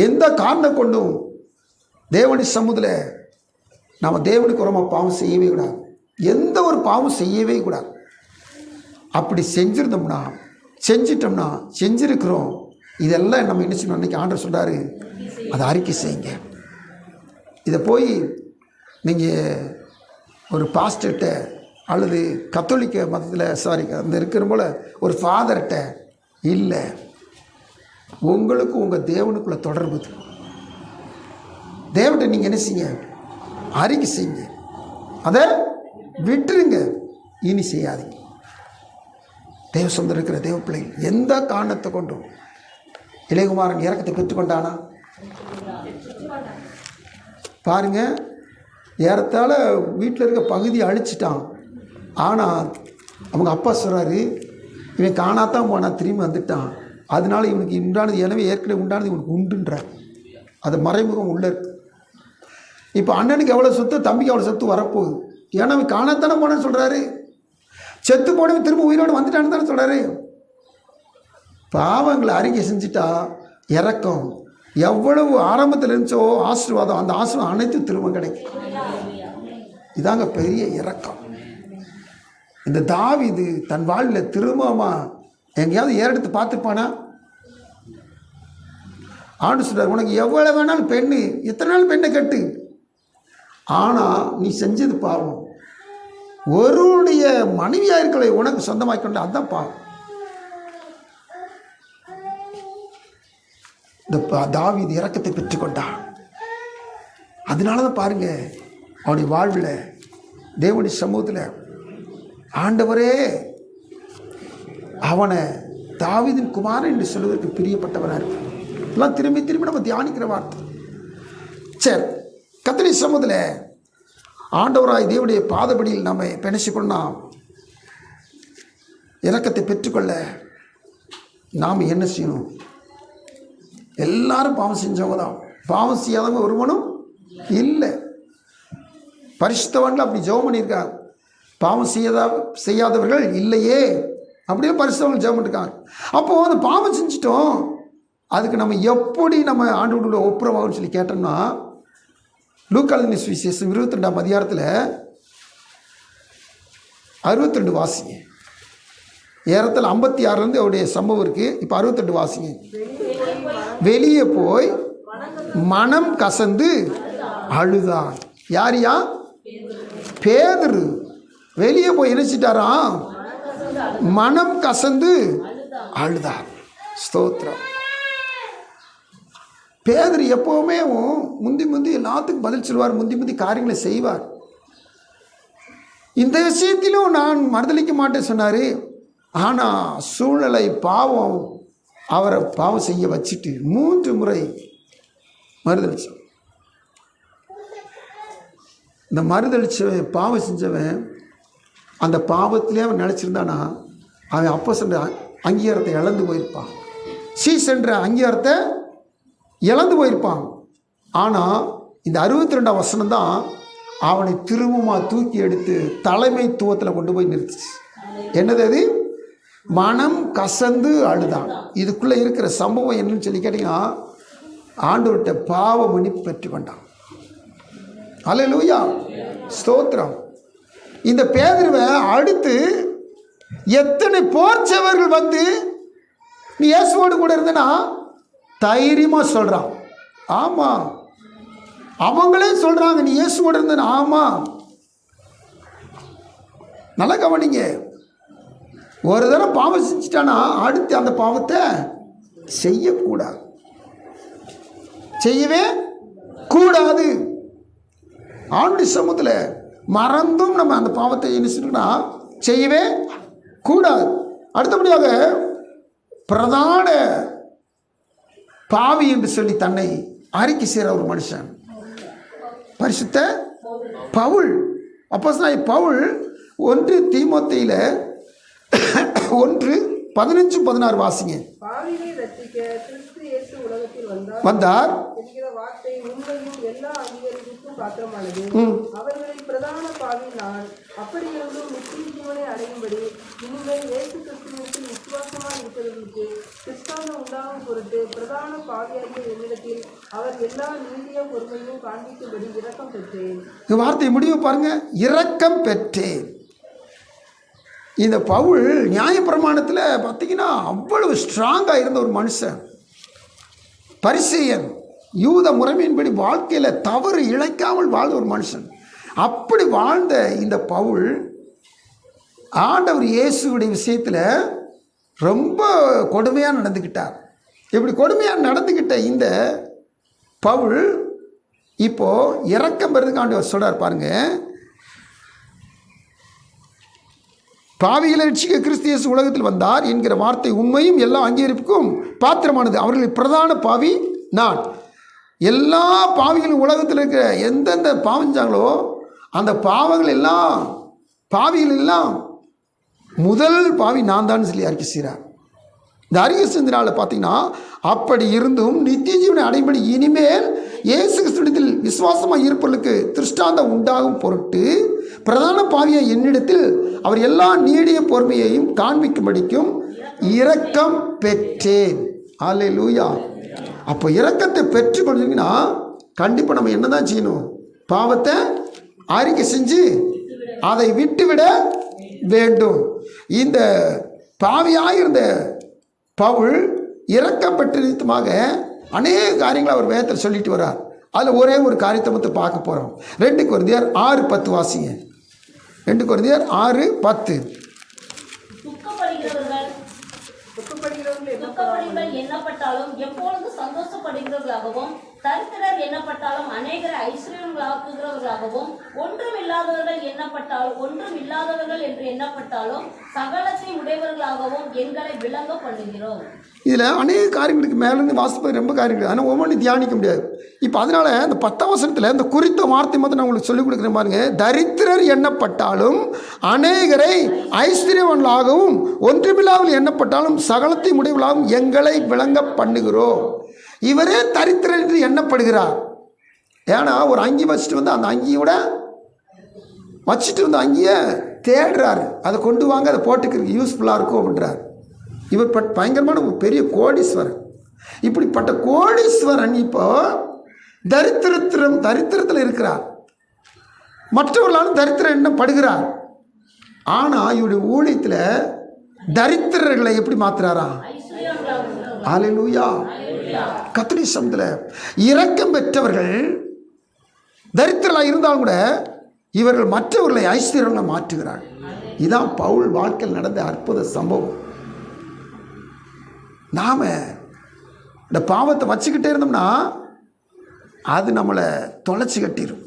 எந்த காரணம் கொண்டும் தேவனுடைய சமூகத்தில் நாம் தேவனுக்கு ரொம்ப பாவம் செய்யவே கூடாது. எந்த ஒரு பாவம் செய்யவே கூடாது. அப்படி செஞ்சிட்டோம்னா செஞ்சிருக்கிறோம், இதெல்லாம் நம்ம என்ன செய்யணும்? அன்றைக்கி ஆண்டவர் சொல்கிறாரு, அதை அறிக்கை செய்யுங்க. இதை போய் நீங்கள் ஒரு பாஸ்டர்கிட்ட அல்லது கத்தோலிக்க மதத்தில் அந்த இருக்கிற போல் ஒரு ஃபாதர்கிட்ட இல்லை, உங்களுக்கும் உங்கள் தேவனுக்குள்ள தொடர்பு. தேவன்கிட்ட நீங்கள் என்ன செய்யுங்க? அறிக்கை செய்யுங்க. அதை விட்டுருங்க, இனி செய்யாதீங்க. தேவ சொந்தம் இருக்கிற தேவ பிள்ளைகள் எந்த காரணத்தை கொண்டும் இளையகுமாரன் இரக்கத்தை பெற்றுக்கொண்டானா? பாருங்க, ஏறத்தாழ வீட்டில் இருக்க பகுதியை அழிச்சிட்டான். ஆனால் அவங்க அப்பா சொல்கிறாரு, இவன் காணாத்தான் போனான், திரும்பி வந்துட்டான், அதனால இவனுக்கு உண்டானது, எனவே ஏற்கனவே உண்டானது இவனுக்கு உண்டுன்றார். அது மறைமுகம் உள்ளே இருக்கு. இப்போ அண்ணனுக்கு எவ்வளோ சொத்து, தம்பிக்கு எவ்வளோ சொத்து வரப்போகுது. ஏன்னா அவன் காணாத்தானே போனான்னு சொல்கிறாரு. செத்து போனவன் திரும்ப உயிரோடு வந்துட்டான்னு தானே சொல்கிறாரு. பாவங்களை அறிக்கை செஞ்சுட்டா இறக்கம் எவ்வளவு ஆரம்பத்தில் இருந்துச்சோ ஆசீர்வாதம், அந்த ஆசீர்வாதம் அனைத்து திரும்ப கிடைக்கும். இதாங்க பெரிய இறக்கம். இந்த தாவீது தன் வாழ்வில் திரும்பமா எங்கேயாவது ஏறெடுத்து பார்த்துருப்பானா? ஆண்டு சொல்றார், உனக்கு எவ்வளோ வேணாலும் பெண்ணு, எத்தனை நாள் பெண்ணை கட்டு, ஆனால் நீ செஞ்சது பாவம். ஒருடைய மனைவியாக இருக்கிற உனக்கு சொந்தமாக்கி கொண்டு, அதுதான் பாவம். இந்த தாவீது இரக்கத்தை பெற்றுக்கொண்டான். அதனால தான் பாருங்க, அவனுடைய வாழ்வில் தேவனுடைய சமூகத்தில் ஆண்டவரே அவனை தாவீதின் குமாரன் என்று சொல்வதற்கு பிரியப்பட்டவனாக இருப்பான். எல்லாம் திரும்பி திரும்பி நம்ம தியானிக்கிற வார்த்தை. சரி, கர்த்தருடைய சமூகத்தில் ஆண்டவராய் தேவனுடைய பாதபடியில் நம்ம பிணைச்சிக்கொள்ளலாம். இரக்கத்தை பெற்றுக்கொள்ள நாம் என்ன செய்யணும்? எல்லாரும் பாவம் செஞ்சவங்க தான், பாவம் செய்யாதவங்க ஒருவனும் இல்லை. பரிசுத்தவான்கள் அப்படி ஜெபம் பண்ணியிருக்காங்க, பாவம் செய்யாதவர்கள் இல்லையே அப்படியே பரிசுத்தவான்கள் ஜெபம் பண்ணியிருக்காங்க. அப்போது அந்த பாவம் செஞ்சிட்டோம், அதுக்கு நம்ம எப்படி நம்ம ஆண்டவரோட ஒப்புரவாகும்னு சொல்லி கேட்டோம்னா, லூக்கா எழுதின சுவிசேஷம் 22ஆம் அதிகாரத்தில் 62 வாசிங்க. ஏறத்தில் 56 அவருடைய சம்பவம் இருக்குது. இப்போ 62 வாசிங்க. வெளியே போய் மனம் கசந்து அழுதான். யாரியா? பேதுரு. வெளியே போய் நினைச்சிட்டாராம், மனம் கசந்து அழுதார். ஸ்தோத்திரம். பேதுரு எப்போவுமே முந்தி எல்லாத்துக்கும் பதில் சொல்வார், முந்தி காரியங்களை செய்வார். இந்த விஷயத்திலும் நான் மறுதளிக்க மாட்டேன் சொன்னார். ஆனால் சூழ்நிலை பாவம் அவரை பாவம் செய்ய வச்சுட்டு 3 முறை மறுதளிச்சான். இந்த மறுதளிச்சவன், பாவம் செஞ்சவன், அந்த பாவத்திலே அவன் நினச்சிருந்தானா அவன் அப்போ சென்ற அங்கீகாரத்தை இழந்து போயிருப்பான். சென்ற அங்கீகாரத்தை இழந்து போயிருப்பான். ஆனால் இந்த 62ஆம் வசனம் தான் அவனை திரும்பமா தூக்கி எடுத்து தலைமைத்துவத்தில் கொண்டு போய் நிறுத்துச்சு. என்னது அது? மனம் கசந்து அழுதான். இதுக்குள்ளே இருக்கிற சம்பவம் என்னன்னு சொல்லி கேட்டிங்கன்னா, ஆண்டவர்கிட்ட பாவ மன்னிப்பு பெற்றுக்கொண்டான். அல்லேலூயா, ஸ்தோத்திரம். இந்த பேதுருவை அடுத்து எத்தனை போர்ச்சவர்கள் வந்து நீ இயேசுவோடு கூட இருந்தனா தைரியமாக சொல்கிறான். ஆமாம், அவங்களே சொல்கிறாங்க நீ இயேசுவோடு இருந்தனா. ஆமாம், நல்லா கவனிங்க. ஒரு தடவை பாவம் செஞ்சுட்டானா அடுத்து அந்த பாவத்தை செய்யக்கூடாது, செய்யவே கூடாது. ஆண்டுடைய சமூகத்தில் மறந்தும் நம்ம அந்த பாவத்தை என்ன செய்யணும்னா செய்யவே கூடாது. அடுத்தபடியாக பிரதான பாவி என்று சொல்லி தன்னை அறிக்கை செய்கிற ஒரு மனுஷன் பரிசுத்த பவுல். அப்போஸ்தலனாகிய பவுல் 1 தீமோத்தேயுல 1:15-16 வாசிங்க. பாவிகளை ரட்சிக்க கிறிஸ்து இயேசு உலகத்தில் வந்தார் என்கிற வார்த்தை உண்மையும் எல்லா அங்கீகாரத்திற்கும் பாத்திரமானது. அவர்களில் பிரதான பாவி நான். அப்படி இருந்தும் நித்திய ஜீவனை அடையும்படி இனிமேல் இயேசு கிறிஸ்துவிற்கு விசுவாசமாக இருக்கிறவர்களுக்கு கிறிஸ்தானம் உண்டாகும் பொருட்டு பிரதான பாவியாகிய என்னிடத்தில் அவர் எல்லா நீதிய பொறுமையும் காண்பிக்கும்படி இரக்கம் பெற்றேன். இந்த வார்த்தை முடிவு பாருங்க, இரக்கம் பெற்றேன். இந்த பவுல் நியாயப்பிரமாணத்தில் பார்த்தீங்கன்னா அவ்வளவு ஸ்ட்ராங்காக இருந்த ஒரு மனுஷன், பரிசேயன், யூத முறைமையின்படி வாழ்க்கையில் தவறு இழைக்காமல் வாழ்ந்த ஒரு மனுஷன். அப்படி வாழ்ந்த இந்த பவுல் ஆண்டவர் இயேசுடைய விஷயத்தில் ரொம்ப கொடுமையாக நடந்துக்கிட்டார். இப்படி கொடுமையாக நடந்துக்கிட்ட இந்த பவுல் இப்போது இரக்கம் பெறதுக்கு ஆண்டவர் சொல்கிறார் பாருங்க. பாவிகளை ரட்சிக்க கிறிஸ்து இயேசு உலகத்தில் வந்தார் என்கிற வார்த்தை உண்மையும் எல்லா அங்கீகரிப்புக்கும் பாத்திரமானது. அவர்களில் பிரதான பாவி நான். எல்லா பாவிகளும் உலகத்தில் இருக்கிற எந்தெந்த பாவஞ்சாங்களோ அந்த பாவங்கள் எல்லாம் பாவிகள் எல்லாம் முதல் பாவி நான் தான் சொல்லி அறிக்கை செய்கிறார். இந்த அறிக்கை செஞ்சனால பார்த்தீங்கன்னா, அப்படி இருந்தும் நித்திய ஜீவனை அடையும்படி இனிமேல் இயேசு கிறிஸ்துவிடத்தில் விசுவாசமாக இருப்பவர்களுக்கு திருஷ்டாந்தம் உண்டாகும் பொருட்டு பிரதான பாவியை என்னிடத்தில் அவர் எல்லா நீடிய பொறுமையையும் காண்பிக்கும்படிக்கும் இரக்கம் பெற்றேன். அல்லேலூயா. அப்போ இரக்கத்தை பெற்று கொண்டீங்கன்னா கண்டிப்பாக நம்ம என்ன தான் செய்யணும்? பாவத்தை அறிக்கை செஞ்சு அதை விட்டுவிட வேண்டும். இந்த பாவியாக இருந்த பவுல் இரக்கம் பெற்ற நிமித்தமாக அநேக காரியங்களை அவர் வேதத்தில் சொல்லிட்டு வர்றார். அதில் ஒரே ஒரு காரியத்தை மட்டும் பார்க்க போகிறோம். 2 கொரிந்தியர் 6:10 வாசிங்க. 2 கொரிந்தியர் 6:10. துக்கப்படுகிறவர்கள் எண்ணப்பட்டாலும் எப்பொழுது சந்தோஷப்படுகிறவர்களாகவும், தரித்திரர் எண்ணப்பட்டாலும் அநேகரை ஐஸ்வர்யங்களாக்குகிறவர்களாகவும், ஒன்றும் இல்லாதவர்கள் என்று எண்ணப்பட்டாலும் சகலத்தை உடையவர்களாகவும் எங்களை விளங்க பண்ணுகிறோம். இதில் அநேக காரியங்களுக்கு மேலேருந்து வாசிப்பது ரொம்ப காரியங்கள், ஆனால் ஒவ்வொன்றும் தியானிக்க முடியாது. இப்போ அதனால் இந்த 10ஆம் வசனத்தில் இந்த குறித்த வார்த்தை மட்டும் நான் உங்களுக்கு சொல்லிக் கொடுக்குறேன் பாருங்க. தரித்திரர் எண்ணப்பட்டாலும் அநேகரை ஐஸ்வர்யவான்களாகவும், ஒன்றுமில்லாமல் எண்ணப்பட்டாலும் சகலத்தை உடையவர்களாகவும் எங்களை விளங்க பண்ணுகிறோம். இவரே தரித்திரர் என்று எண்ணப்படுகிறார். ஏன்னா ஒரு அங்கி வச்சுட்டு வந்து அந்த அங்கியோட வச்சுட்டு வந்து அங்கேயே தேடுறாரு, அதை கொண்டு வாங்க, அதை போட்டுக்கிறதுக்கு யூஸ்ஃபுல்லாக இருக்கும் அப்படின்றார். இவர் பயங்கரமான ஒரு பெரிய கோடீஸ்வரன். இப்படிப்பட்ட கோடீஸ்வரன் இப்போ தரித்திரத்தில் இருக்கிறார். மற்றவர்களாலும் தரித்திரம் எண்ணப்படுகிறார். ஆனால் இவருடைய ஊழியத்தில் தரித்திரர்களை எப்படி மாத்துறாரா? அல்லேலூயா. கர்த்தருடைய சமூகத்தில் இரக்கம் பெற்றவர்கள் தரித்திரர்களாக இருந்தாலும் கூட இவர்கள் மற்றவர்களை ஐஸ்வர்யங்களை மாற்றுகிறார். இதுதான் பவுல் வாழ்க்கையில் நடந்த அற்புத சம்பவம். நாம் இந்த பாவத்தை வச்சுக்கிட்டே இருந்தோம்னா அது நம்மளை தொலைச்சி கட்டிடும்.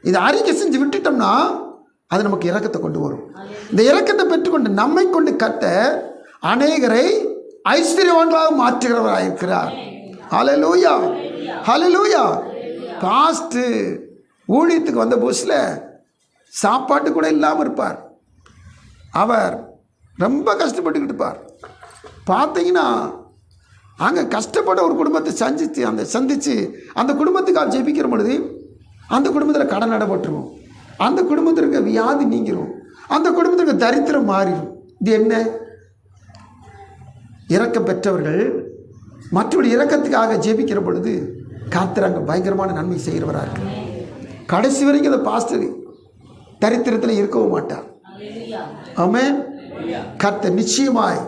இதை அறிக்கை செஞ்சு விட்டுட்டோம்னா அது நமக்கு இரக்கத்தை கொண்டு வரும். இந்த இரக்கத்தை பெற்றுக்கொண்டு நம்மை கொண்டு கட்ட அநேகரை ஐஸ்வர்யவான்களாக மாற்றுகிறவராக இருக்கிறார். ஹல்லேலூயா, ஹல்லேலூயா. பாஸ்ட்டு ஊழியத்துக்கு வந்த புதுசில் சாப்பாட்டு கூட இல்லாமல் இருப்பார். அவர் ரொம்ப கஷ்டப்பட்டுக்கிட்டு இருப்பார். பார்த்தீங்கன்னா அங்கே கஷ்டப்பட்ட ஒரு குடும்பத்தை சந்தித்து அந்த குடும்பத்துக்காக ஜெபிக்கிற பொழுது அந்த குடும்பத்தில் கடன் அடைபட்டுரும், அந்த குடும்பத்திற்கு வியாதி நீங்கிரும், அந்த குடும்பத்திற்கு தரித்திரம் மாறிடும். இது என்ன? இரக்கம் பெற்றவர்கள் மற்றவர்கள் இரக்கத்துக்காக ஜெபிக்கிற பொழுது கர்த்தர் அங்கே பயங்கரமான நன்மை செய்கிறவராக இருக்கு. கடைசி வரைக்கும் அந்த பாஸ்டர் தரித்திரத்தில் இருக்கவும் மாட்டார். ஆமென். கர்த்தர் நிச்சயமாய்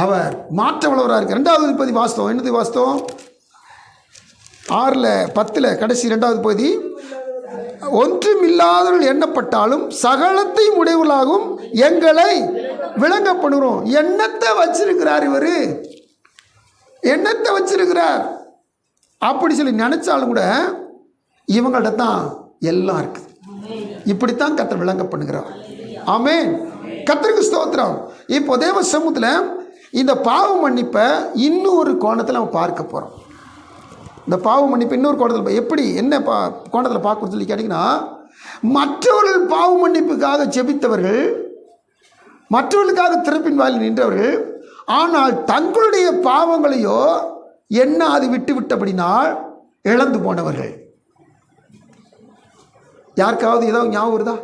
அவர் மாற்ற வல்லவராக இருக்கு. 2வது பகுதி வாஸ்தவம். என்னது வாஸ்தவம்? 6:10 கடைசி 2வது பகுதி, ஒன்றும் இல்லாதவர்கள் எண்ணப்பட்டாலும் சகலத்தையும் உடையவர்களாகவும் எங்களை விளங்க பண்ணுறோம். எண்ணத்தை வச்சிருக்கிறார் இவர், எண்ணத்தை வச்சிருக்கிறார் அப்படி சொல்லி நினைச்சாலும் கூட இவங்கள்ட்ட தான் எல்லாம் இருக்குது. இப்படித்தான் கர்த்தர் விளங்க பண்ணுகிறார். ஆமென். கர்த்தருக்கு ஸ்தோத்திரம். இப்போ தேவ சமூகத்தில் இந்த பாவ மன்னிப்பை இன்னொரு கோணத்தில் நம்ம பார்க்க போகிறோம். இந்த பாவ மன்னிப்பு இன்னொரு கோணத்தில் எப்படி என்ன கோணத்தில் பார்க்கணும்னு சொல்லி கேட்டிங்கன்னா, மற்றவர்கள் பாவ மன்னிப்புக்காக ஜெபித்தவர்கள், மற்றவர்களுக்காக திறப்பின் வாயில் நின்றவர்கள், ஆனால் தங்களுடைய பாவங்களையோ என்ன அது விட்டு விட்டபடினால் இழந்து போனவர்கள். யாருக்காவது ஏதாவது ஞாபகம் வருதா?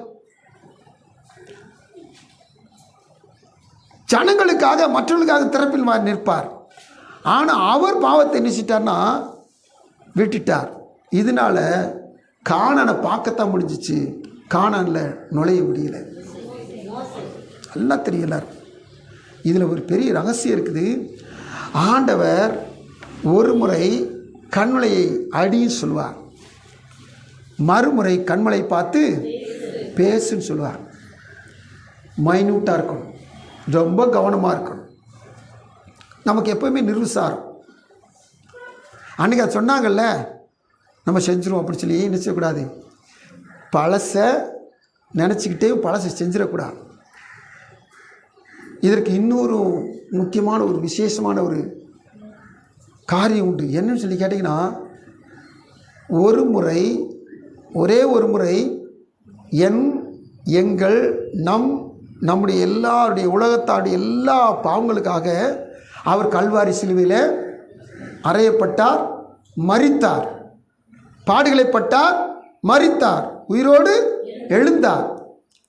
ஜனங்களுக்காக மற்றவர்களுக்காக திறப்பில் வாயில் நிற்பார், ஆனால் அவர் பாவத்தை நினைச்சிட்டார்னா விட்டுட்டார். இதனால கானானை பார்க்கத்தான் முடிஞ்சிச்சு, கானானில் நுழைய முடியல. நல்லா தெரியல. இதில் ஒரு பெரிய ரகசியம் இருக்குது. ஆண்டவர் ஒரு முறை கண்மலையை அடின்னு சொல்லுவார், மறுமுறை கண்மலை பார்த்து பேசுன்னு சொல்லுவார். மைன்யூட்டாக இருக்கணும், ரொம்ப கவனமாக இருக்கணும். நமக்கு எப்போவுமே நிர்விசாரம். அன்றைக்கி அது சொன்னாங்கல்ல, நம்ம செஞ்சிருவோம் அப்படி சொல்லி நினச்சக்கூடாது. பழசை நினச்சிக்கிட்டே பழசை செஞ்சிடக்கூடாது. இதற்கு இன்னொரு முக்கியமான ஒரு விசேஷமான ஒரு காரியம் உண்டு. என்னன்னு சொல்லி கேட்டிங்கன்னா, ஒரு முறை, ஒரே ஒரு முறை எங்கள் நம்முடைய எல்லாருடைய உலகத்தாருடைய எல்லா பாவங்களுக்காக அவர் கல்வாரி சிலுவையில் அறையப்பட்டார், மரித்தார், பாடுகளைப்பட்டார், மரித்தார், உயிரோடு எழுந்தார்.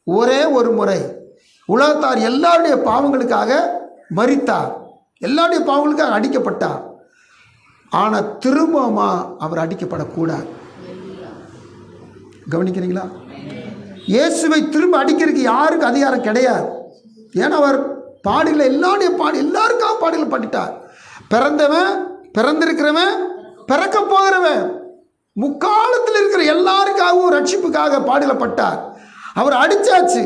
ஒரே ஒரு முறை உலகத்தார் எல்லாருடைய பாவங்களுக்காக மரித்தார், எல்லாருடைய பாவங்களுக்காக அடிக்கப்பட்டார். ஆனால் திரும்பமா அவர் அடிக்கப்படக்கூடாது. கவனிக்கிறீங்களா? இயேசுவை திரும்ப அடிக்கிறதுக்கு யாருக்கு அதிகாரம் கிடையாது. ஏன்னா அவர் பாடுகளை எல்லாருக்காக பாடுகளை பாடிட்டார். பிறந்தவன், பிறந்திருக்கிறவன், பிறக்க போகிறவன், முக்காலத்தில் இருக்கிற எல்லாருக்காகவும் ரட்சிப்புக்காக பாடுகளப்பட்டார். அவர் அடித்தாச்சு,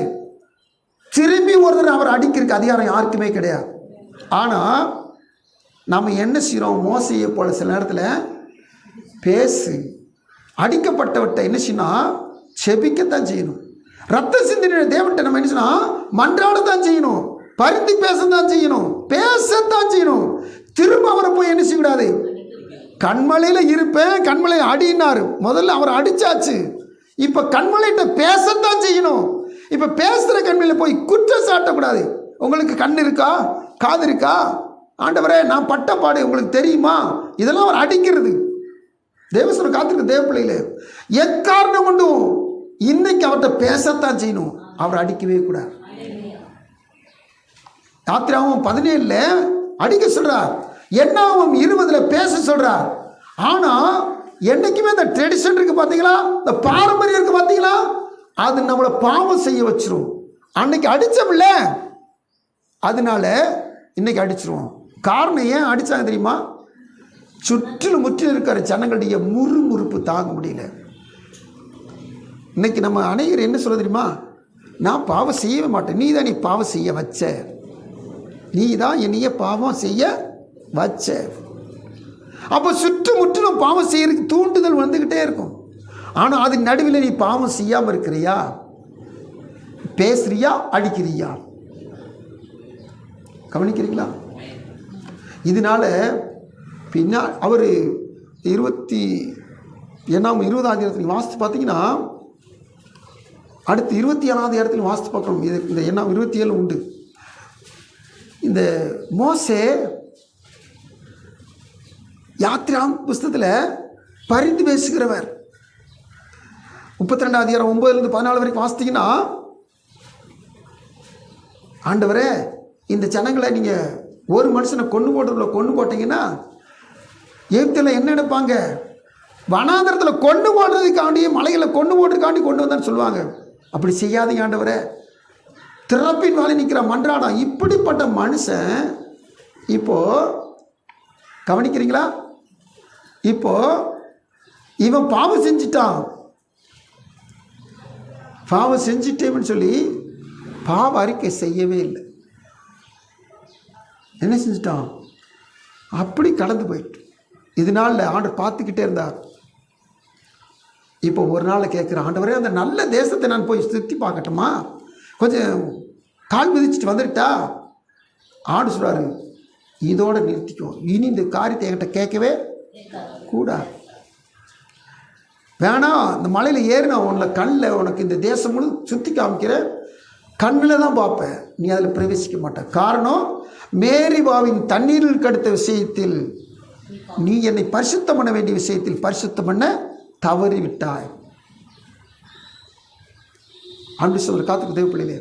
திரும்பி ஒருத்தர் அவர் அடிக்கிறதுக்கு அதிகாரம் யாருக்குமே கிடையாது. ஆனால் நம்ம என்ன செய்கிறோம்? மோசையை போல சில நேரத்தில் பேசு. அடிக்கப்பட்டவர்கிட்ட என்ன செய்யணும்? செபிக்கத்தான் செய்யணும். ரத்த சிந்தின தேவன்கிட்ட நம்ம என்ன செய்யணும்? மன்றாடத்தான் செய்யணும், பரிந்து பேசத்தான் செய்யணும், பேசத்தான் செய்யணும். திரும்ப அவரை போய் என்ன செய்யக்கூடாது? கண்மலையில் இருப்பேன், கண்மலையில் அடினார். முதல்ல அவர் அடித்தாச்சு, இப்போ கண்மலைகிட்ட பேசத்தான் செய்யணும். இப்போ பேசுகிற கண்மலையில் போய் குற்றம் சாட்டக்கூடாது. உங்களுக்கு கண் இருக்கா, காது இருக்கா, ஆண்டவரே நான் பட்ட பாடு உங்களுக்கு தெரியுமா? இதெல்லாம் அவர் அடிக்கிறது. தேவசன காத்திருக்க தேவ பிள்ளைகளே, எக்காரணம் கொண்டும் இன்னைக்கு அவர்கிட்ட பேசத்தான் செய்யணும், அவர் அடிக்கவே கூடாது. யாத்திராவும் 17 அடிக்க சொல்றார், என்னாவும் 20 பேச சொல்றார். ஆனால் என்னைக்குமே இந்த ட்ரெடிஷன் இருக்கு பார்த்தீங்களா, இந்த பாரம்பரியம் இருக்கு பார்த்தீங்களா, அது நம்மளை பாவம் செய்ய வச்சிரும். அன்னைக்கு அடித்தோம்ல, அதனால இன்னைக்கு அடிச்சிருவோம். காரணம் ஏன் அடித்தாங்க தெரியுமா? சுற்றிலும் முற்றிலும் இருக்கிற ஜனங்களுடைய முறுமுறுப்பு தாங்க முடியல. இன்னைக்கு நம்ம அனைவரும் என்ன சொல்ல தெரியுமா? நான் பாவம் செய்யவே மாட்டேன், நீ தான் நீ பாவம் செய்ய வச்ச, நீ தான் என்னைய பாவம் செய்ய வச்ச. அப்போ சுற்று முற்றிலும் பாவம் செய்யறதுக்கு தூண்டுதல் வந்துக்கிட்டே இருக்கும். ஆனால் அது நடுவில் நீ பாவம் செய்யாமல் இருக்கிறியா, பேசுறியா, அடிக்கிறியா? கவனிக்கிறீங்களா? இதனால பின்னா அவர் 20ஆம் இடத்துல வாசித்து பார்த்தீங்கன்னா, அடுத்து 27ஆவது இடத்துல வாசித்து பார்க்கணும். இது இந்த 27 உண்டு. இந்த மோசே யாத்திராம் புஸ்தகத்தில் பரிந்து பேசுகிறவர். 32 அதிகாரம் 9-14 வரைக்கும் வாசித்தீங்கன்னா, ஆண்டவரே இந்த ஜனங்களை நீங்கள் ஒரு மனுஷனை கொண்டு போட்டீங்கன்னா எகிப்தில் என்ன நினைப்பாங்க? வனாந்தரத்தில் கொண்டு போடுறதுக்காண்டி, மலைகளை கொண்டு போடுறதுக்காண்டி கொண்டு வந்தான்னு சொல்லுவாங்க. அப்படி செய்யாதீங்க ஆண்டவரே. திறப்பின் வாழை நிற்கிற மன்றாடம். இப்படிப்பட்ட மனுஷன் இப்போ கவனிக்கிறீங்களா? இப்போ இவன் பாவம் செஞ்சிட்டான். பாவம் செஞ்சிட்டேன்னு சொல்லி பாவ அறிக்கை செய்யவே இல்லை. என்ன செஞ்சிட்டான்? அப்படி கடந்து போயிட்டு இதனால ஆண்டவர் பார்த்துக்கிட்டே இருந்தார். இப்போ ஒரு நாள் கேட்குற, ஆண்டவரே அந்த நல்ல தேசத்தை நான் போய் சுற்றி பார்க்கட்டுமா? கொஞ்சம் கால் மிதிச்சுட்டு வந்துட்டா? ஆண்டு சொல்கிறாரு, இதோட நிறுத்திக்கும். இனி இந்த காரியத்தை என்கிட்ட கேட்கவே கூடாது. வேணாம், இந்த மலையில் ஏறினா கண்ணில் உனக்கு இந்த தேசம் முழு சுற்றி காமிக்கிற, கண்ணில் தான் பார்ப்பேன், நீ அதில் பிரவேசிக்க மாட்ட. காரணம், மேரிபாவின் தண்ணீரில் கடுத்த விஷயத்தில் நீ என்னை பரிசுத்தம் பண்ண வேண்டிய விஷயத்தில் பரிசுத்தம் பண்ண தவறிவிட்டாய். அன்பு சொல்ற காத்துக்கு தேவைப்பிள்ளையிலே,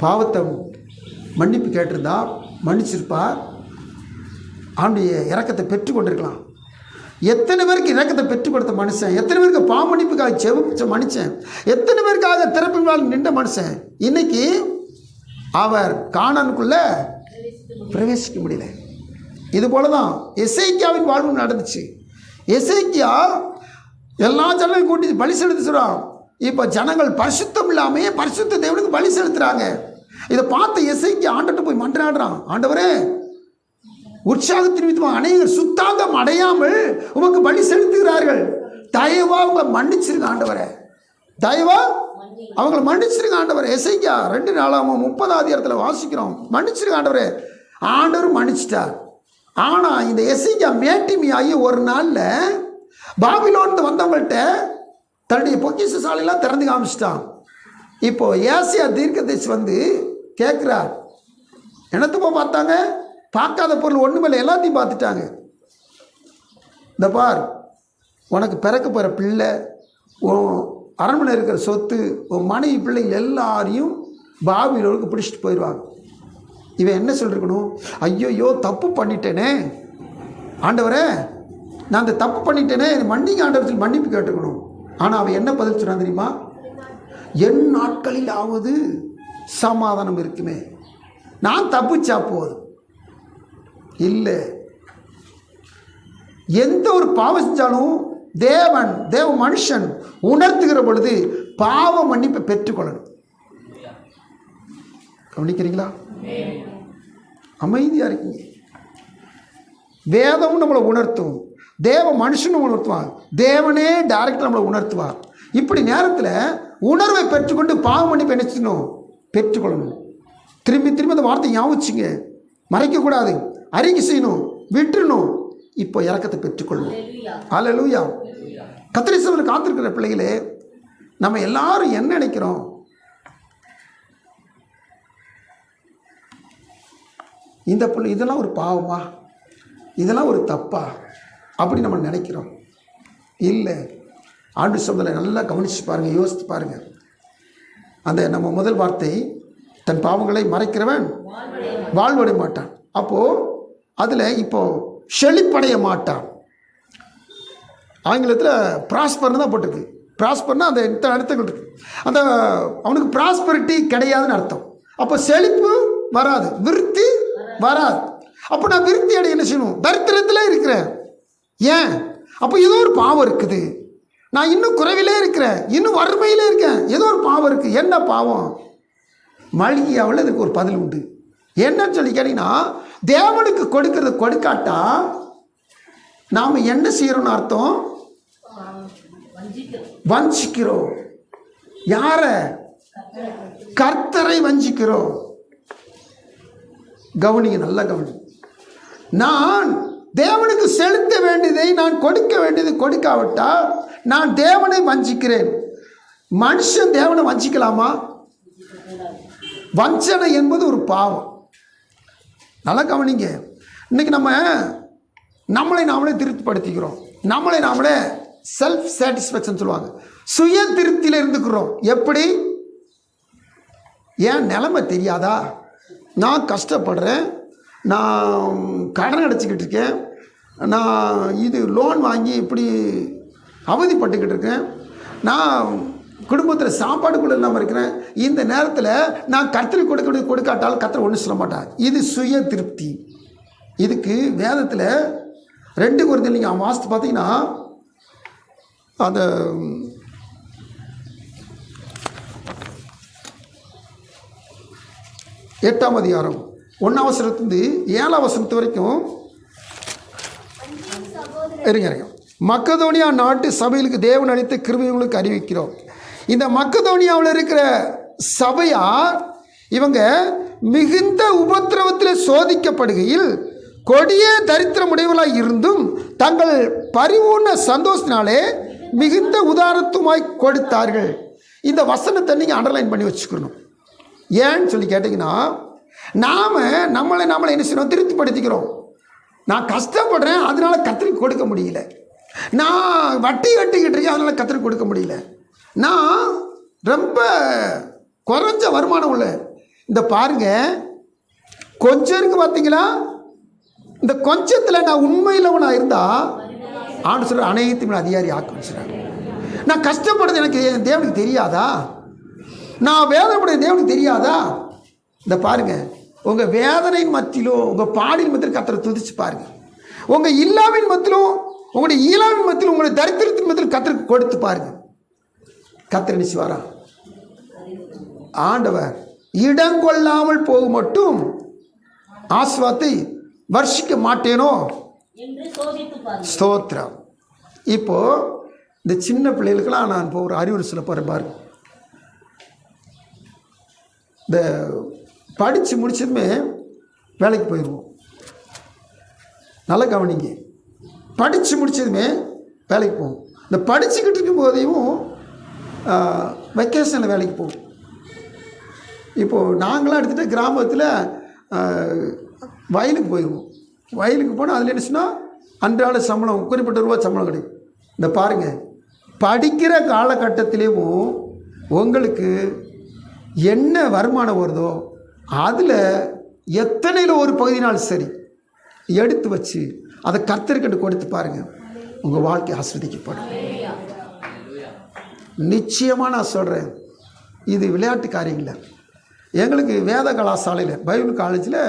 பாவத்தை மன்னிப்பு கேட்டிருந்தா மன்னிச்சிருப்பார். ஆண்டுடைய இரக்கத்தை பெற்றுக் கொண்டிருக்கலாம். எத்தனை பேருக்கு இரக்கத்தை பெற்றுக் கொடுத்த மனுஷன், எத்தனை பேருக்கு பாவ மன்னிப்புக்காக செவிச்ச மனுஷன், எத்தனை பேருக்காக திறப்பினால் நின்ற மனுஷன், இன்னைக்கு அவர் கானானுக்குள்ள பிரவேசிக்க முடியல. இது போல தான் எசேக்கியாவின் வாழ்வு நடந்துச்சு. எசேக்கியா எல்லா ஜனங்களையும் கூட்டி பலி செலுத்த சொல்கிறான். இப்போ ஜனங்கள் பரிசுத்தம் இல்லாமல் பரிசுத்த தேவனுக்கு பலி செலுத்துகிறாங்க. இதை பார்த்து எசேக்கியா ஆண்டவர்கிட்ட போய் மன்றாடுறான், ஆண்டவரே உற்சாகத்தின் விதமாக அநேகர் சுத்தாங்கம் அடையாமல் உமக்கு பலி செலுத்துகிறார்கள், தயவா அவங்களை மன்னிச்சிருங்க ஆண்டவரே, தயவா அவங்களை மன்னிச்சிருங்க ஆண்டவரே. எசேக்கியா 2:30 வாசிக்கிறோம், மன்னிச்சிருங்க ஆண்டவரே. ஆண்டவர் மன்னிச்சிட்டார். ஆனால் இந்த எசேக்கியா மேட்டிமையாகி ஒரு நாளில் பாபிலோன் வந்தவங்கள்ட்ட தன்னுடைய பொக்கிஷ சாலையெல்லாம் திறந்து காமிச்சிட்டான். இப்போ ஏசியா தீர்க்கதரிசி வந்து கேட்குறார், என்னத்துப்போ பார்த்தாங்க? பார்க்காத பொருள் ஒன்று மேலே எல்லாத்தையும் பார்த்துட்டாங்க. இந்த பார், உனக்கு பிறக்க போகிற பிள்ளை, உன் அரண்மனை இருக்கிற சொத்து, உன் மனைவி பிள்ளைங்க எல்லாரையும் பாபிலோனுக்கு பிடிச்சிட்டு போயிடுவாங்க. இவன் என்ன சொல்லிருக்கணும்? ஐயோ தப்பு பண்ணிட்டேனே ஆண்டவரே, நான் அந்த தப்பு பண்ணிட்டேனே, மன்னிக்க ஆண்டவரத்தில் மன்னிப்பு கேட்டுக்கணும். ஆனால் அவன் என்ன பதில் சொன்னான் தெரியுமா? என் நாட்களில் ஆவது சமாதானம் இருக்குமே, நான் தப்பிச்சா போதும். இல்லை, எந்த ஒரு பாவம் செஞ்சாலும் தேவ மனுஷன் உணர்த்துகிற பொழுது பாவ மன்னிப்பை பெற்றுக்கொள்ளணும். கவனிக்கிறீங்களா? அமைதியாக இருக்கீங்க. வேதமும் நம்மளை உணர்த்தும், தேவ மனுஷனும் உணர்த்துவார், தேவனே டைரக்டாக நம்மளை உணர்த்துவார். இப்படி நேரத்தில் உணர்வை பெற்றுக்கொண்டு பாவ மன்னிப்பை என்ன செய்யணும்? பெற்றுக்கொள்ளணும். திரும்பி அந்த வார்த்தை ஞாபகம் வச்சுங்க, மறைக்கக்கூடாது, அறிக்கை செய்யணும், விட்டுறணும். இப்போ இரக்கத்தை பெற்றுக்கொள்ளணும். அல்லேலூயா. கர்த்தர் காத்திருக்கிற பிள்ளைகளே, நம்ம எல்லாரும் என்ன நினைக்கிறோம்? இந்த பிள்ளை இதெல்லாம் ஒரு பாவமா, இதெல்லாம் ஒரு தப்பா, அப்படி நம்ம நினைக்கிறோம். இல்லை, ஆண்டு சொல்றதை நல்லா கவனிச்சு பாருங்கள், யோசித்து பாருங்கள். அந்த நம்ம முதல் வார்த்தை, தன் பாவங்களை மறைக்கிறவன் வாழ்வடைய மாட்டான். அப்போது அதில் இப்போது செழிப்படைய மாட்டான். ஆங்கிலத்தில் ப்ராஸ்பர்னு தான் போட்டிருக்கு. ப்ராஸ்பர்னா அந்த அர்த்தங்கள் இருக்குது. அந்த அவனுக்கு ப்ராஸ்பரிட்டி கிடையாதுன்னு அர்த்தம். அப்போ செழிப்பு வராது, விருத்தி வராது. அப்போ நான் விருத்தி அடைய என்ன செய்யணும்? தரித்திரத்தில் இருக்கிறேன். ஏன்? அப்போ ஏதோ ஒரு பாவம் இருக்குது, நான் இன்னும் குறைவிலே இருக்கிறேன், இன்னும் வறுமையிலே இருக்கேன், ஏதோ ஒரு பாவம் இருக்குது. என்ன பாவம்? மல்கியாவில் இதுக்கு ஒரு பதில் உண்டு. என்னன்னு சொல்லி கேட்டீங்கன்னா, தேவனுக்கு கொடுக்கறத கொடுக்காட்டா நாம் என்ன செய்யறோம்னு அர்த்தம்? வஞ்சிக்கிறோம். யார? கர்த்தரை வஞ்சிக்கிறோம். கவனிங்க, நல்லா கவனி. நான் தேவனுக்கு செலுத்த வேண்டியதை நான் கொடுக்க வேண்டியதை கொடுக்காவிட்டா நான் தேவனை வஞ்சிக்கிறேன். மனுஷன் தேவனை வஞ்சிக்கலாமா? வஞ்சனை என்பது ஒரு பாவம். நல்லா கவனிங்க. இன்னைக்கு நம்ம நம்மளை நாமளே திருப்திப்படுத்திக்கிறோம். நம்மளை நாமளே செல்ஃப் சாட்டிஸ்ஃபேக்ஷன் சொல்லுவாங்க, சுய திருப்தியில் இருந்துக்கிறோம். எப்படி? ஏன் நிலைமை தெரியாதா? நான் கஷ்டப்படுறேன், நான் கடன் அடைச்சிக்கிட்டு இருக்கேன், நான் இது லோன் வாங்கி இப்படி அவதிப்பட்டுக்கிட்டு இருக்கேன், நான் குடும்பத்தில் சாப்பாடு கூட இல்லாமல் இருக்கிறேன். இந்த நேரத்தில் நான் கர்த்தருக்கு கொடுக்காட்டால் கர்த்தர் ஒன்றும் சொல்ல மாட்டார். இது சுய திருப்தி. இதுக்கு வேதத்தில் 2 கொரிந்தியர் நீங்கள் வாசித்து பார்த்தீங்கன்னா அந்த 8ஆம் அதிகாரம் 1ஆம் வசனத்திலிருந்து 7ஆம் வசனத்து வரைக்கும் இருங்க. மக்கதோனியா நாட்டு சபைகளுக்கு தேவன் அளித்த கிருபைகளுக்கு அறிவிக்கிறோம். இந்த மக்கதோனியாவில் இருக்கிற சபையார் இவங்க மிகுந்த உபத்திரவத்தில் சோதிக்கப்படுகையில் கொடிய தரித்திரமுடையவர்களாய் இருந்தும் தங்கள் பரிபூர்ண சந்தோஷத்தினாலே மிகுந்த உதாரத்துமாய் கொடுத்தார்கள். இந்த வசனத்தை நீங்கள் அண்டர்லைன் பண்ணி வச்சுக்கணும். ஏன்னு சொல்லி கேட்டிங்கன்னா, நம்மளை என்ன செய்யணும்? திருப்திப்படுத்திக்கிறோம். நான் கஷ்டப்படுறேன், அதனால கர்த்தருக்கு கொடுக்க முடியல. நான் வட்டி கட்டிக்கிட்டு இருக்கேன், அதனால கர்த்தருக்கு கொடுக்க முடியல. நான் ரொம்ப குறைஞ்ச வருமானம் உள்ள, இந்த பாருங்க கொஞ்சம் இருக்கு பார்த்தீங்களா, இந்த கொஞ்சத்தில் நான் உண்மையிலவனாக இருந்தால் ஆண்டு சொல்கிற அனைத்துமே அதிகாரி ஆக்க சொல்கிறாங்க. நான் கஷ்டப்படுறது எனக்கு தேவனுக்கு தெரியாதா? நான் வேதனைப்படுற தேவனுக்கு தெரியாதா? இந்த பாருங்க, உங்கள் வேதனையின் மத்தியிலும் உங்கள் பாடியின் மத்தியிலும் கர்த்தரை துதிச்சு பாருங்க. உங்கள் இல்லாவின் மத்தியிலும் உங்களுடைய ஈழாவின் மத்தியிலும் உங்களுடைய தரித்திரத்தின் மத்தியிலும் கர்த்தருக்கு கொடுத்து பாருங்க. கர்த்தர் நினைச்சுவாரா? ஆண்டவர் இடங்கொள்ளாமல் போக மட்டும் ஆசீர்வாதத்தை வர்ஷிக்க மாட்டேனோ என்று சோதித்து பாருங்கள். ஸ்தோத்திரம். இப்போ இந்த சின்ன பிள்ளைகளுக்கெல்லாம் நான் இப்போ ஒரு அறிவுரை சொல்ல போகிறேன் பாருங்க. இந்த படித்து முடிச்சதுமே வேலைக்கு போயிடுவோம். நல்லா கவனிங்க, படித்து முடிச்சதுமே வேலைக்கு போவோம். இந்த படிச்சுக்கிட்டு இருக்கும் போதையும் வெக்கேஷனில் வேலைக்கு போவோம். இப்போது நாங்களாம் எடுத்துகிட்டு கிராமத்தில் வயலுக்கு போயிடுவோம். வயலுக்கு போனால் அதில் என்ன சொன்னால் அன்றாட சம்பளம் குறிப்பிட்ட ரூபா சம்பளம் கிடைக்கும். இந்த பாருங்கள், படிக்கிற காலகட்டத்திலேயும் உங்களுக்கு என்ன வருமானம் வருதோ அதில் எத்தனையில் ஒரு பகுதினாலும் சரி எடுத்து வச்சு அதை கர்த்தருக்கு கொடுத்து பாருங்கள், உங்கள் வாழ்க்கை ஆஸ்வதிக்கப்படும். நிச்சயமாக நான் சொல்கிறேன், இது விளையாட்டு காரியங்கள. எங்களுக்கு வேத கலாசாலையில் பைபிள் காலேஜில்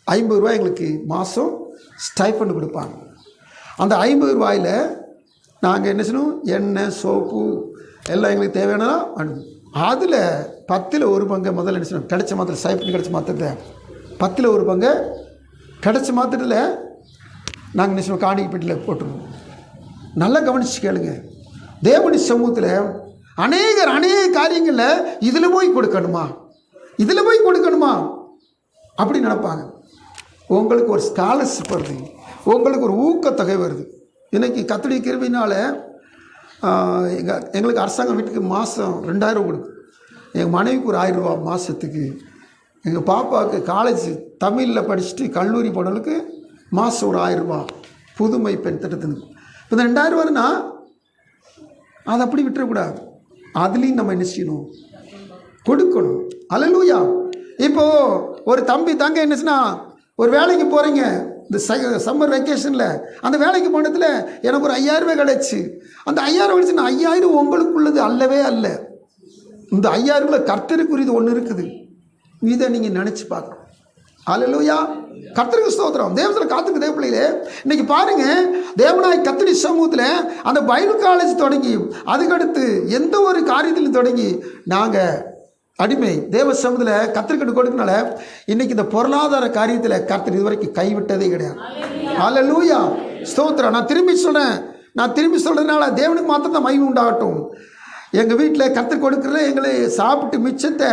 50 ரூபாய் எங்களுக்கு மாதம் ஸ்டைஃபண்ட் கொடுப்பாங்க. அந்த 50 ரூபாயில் நாங்கள் என்ன செய்யணும், எண்ணெய் சோப்பு எல்லாம் எங்களுக்கு தேவையானதா அனுப்பும். அதில் 10ல் 1 பங்கு முதல்ல என்ன செய்யணும், கிடைச்ச மாத்திரம் ஸ்டைஃபண்ட் கிடைச்ச மாத்திரத்தை 10ல் 1 பங்கு கிடைச்ச மாத்திரத்தில் நாங்கள் என்ன செய்யணும், காணிக்கை பெட்டியில் போட்டுருவோம். நல்லா கவனித்து கேளுங்க, தேவனுடைய சமூகத்தில் அநேக காரியங்களில் இதில் போய் கொடுக்கணுமா, இதில் போய் கொடுக்கணுமா அப்படி நினைப்பாங்க. உங்களுக்கு ஒரு ஸ்காலர்ஷிப் வருது, உங்களுக்கு ஒரு ஊக்கத்தொகை வருது. இன்றைக்கி கர்த்தருடைய கிருபையினால் எங்களுக்கு அரசாங்கம் வீட்டுக்கு மாதம் 2000 கொடுக்கும். எங்கள் மனைவிக்கு ஒரு 1000 ரூபா மாதத்துக்கு. எங்கள் பாப்பாவுக்கு காலேஜ் தமிழில் படிச்சுட்டு கல்லூரி போனவங்களுக்கு மாதம் ஒரு 1000 ரூபா புதுமை பெண் திட்டத்துக்கு. இப்போ இந்த 2000 ரூபான்னா அதை அப்படி விட்டுறக்கூடாது. அதுலேயும் நம்ம என்ன செய்யணும், கொடுக்கணும். அல்லேலூயா. இப்போது ஒரு தம்பி தங்க என்னச்சுன்னா, ஒரு வேலைக்கு போகிறீங்க, இந்த சம்மர் வெக்கேஷனில் அந்த வேலைக்கு போனதில் எனக்கு ஒரு 5000 ரூபாய் கிடச்சி. அந்த 5000 கிடச்சுன்னா 5000 உங்களுக்குள்ளது அல்லவே அல்ல. இந்த 5000 கர்த்தருக்குரியது ஒன்று இருக்குது. இதை நீங்கள் நினச்சி பார்க்கணும். அல்லேலூயா. கர்த்தருக்கு ஸ்தோத்திரம். தேவத்தில் காத்துக்கு தேவ பிள்ளைகளே, இன்றைக்கி பாருங்கள், தேவனாய் கர்த்தருடைய சமூகத்தில் அந்த பைபிள் காலேஜ் தொடங்கி அதுக்கடுத்து எந்த ஒரு காரியத்திலும் தொடங்கி நாங்கள் அடிமை தேவ சமூகத்தில் கர்த்தருக்கு கொடுக்கனால இன்றைக்கி இந்த பொருளாதார காரியத்தில் கர்த்தர் இதுவரைக்கும் கைவிட்டதே கிடையாது. அல்லேலூயா. ஸ்தோத்திரம். நான் திரும்பி சொல்கிறதுனால தேவனுக்கு மாத்திரம் தான் மகிமை உண்டாகட்டும். எங்கள் வீட்டில் கர்த்தர் கொடுக்குறத எங்களை சாப்பிட்டு மிச்சத்தை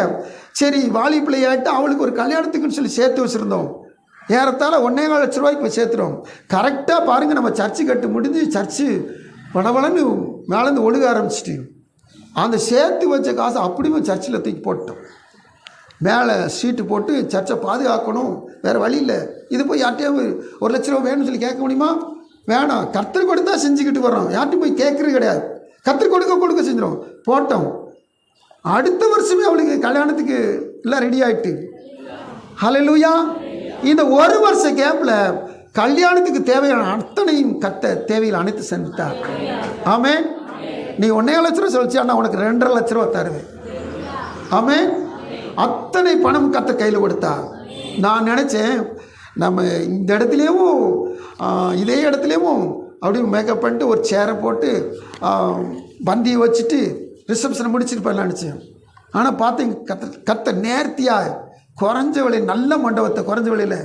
சரி வாலி பிள்ளையாட்டு அவளுக்கு ஒரு கல்யாணத்துக்குன்னு சொல்லி சேர்த்து வச்சுருந்தோம். ஏறத்தாழ 1.25 லட்ச ரூபாய்க்கு சேர்த்துறோம். கரெக்டாக பாருங்கள், நம்ம சர்ச்சு கட்டு முடிஞ்சு சர்ச்சு வளவளன்னு மேலேருந்து ஒழுக ஆரம்பிச்சிட்டு அந்த சேர்த்து வச்ச காசு அப்படியே சர்ச்சில் தூக்கி போட்டோம். மேலே சீட்டு போட்டு சர்ச்சை பாதுகாக்கணும், வேறு வழி இல்லை. இது போய் யார்ட்டையும் 1 லட்ச ரூபா வேணும்னு சொல்லி கேட்க முடியுமா? வேணாம். கர்த்தர் கொடுத்தா செஞ்சுக்கிட்டு வர்றோம், யார்ட்டையும் போய் கேட்குறது கிடையாது. கர்த்தர் கொடுக்க செஞ்சிடும். போட்டோம். அடுத்த வருஷமே அவளுக்கு கல்யாணத்துக்கு எல்லாம் ரெடி ஆகிட்டு. ஹல்லேலூயா. இந்த 1 வருஷ கேப்பில் கல்யாணத்துக்கு தேவையான அத்தனையும் தேவையில் அனைத்து செஞ்சுட்டார். ஆமென். நீ 1.5 லட்ச ரூபா சொல்லிச்சு, ஆனால் உனக்கு 2.5 லட்ச ரூபா தருவேன். ஆமென். அத்தனை பணம் கர்த்தர் கையில் கொடுத்தா. நான் நினச்சேன் நம்ம இந்த இடத்துலையும் இதே இடத்துலையும் அப்படியே மேக்கப் பண்ணிட்டு ஒரு சேரை போட்டு பந்தியை வச்சுட்டு ரிசப்ஷனை முடிச்சுட்டு போயிடலாம் நினச்சேன். ஆனால் பார்த்தீங்க கர்த்தர் நேர்த்தியாக குறைஞ்ச விலையில், நல்ல மண்டபத்தை குறைஞ்ச விலையில்,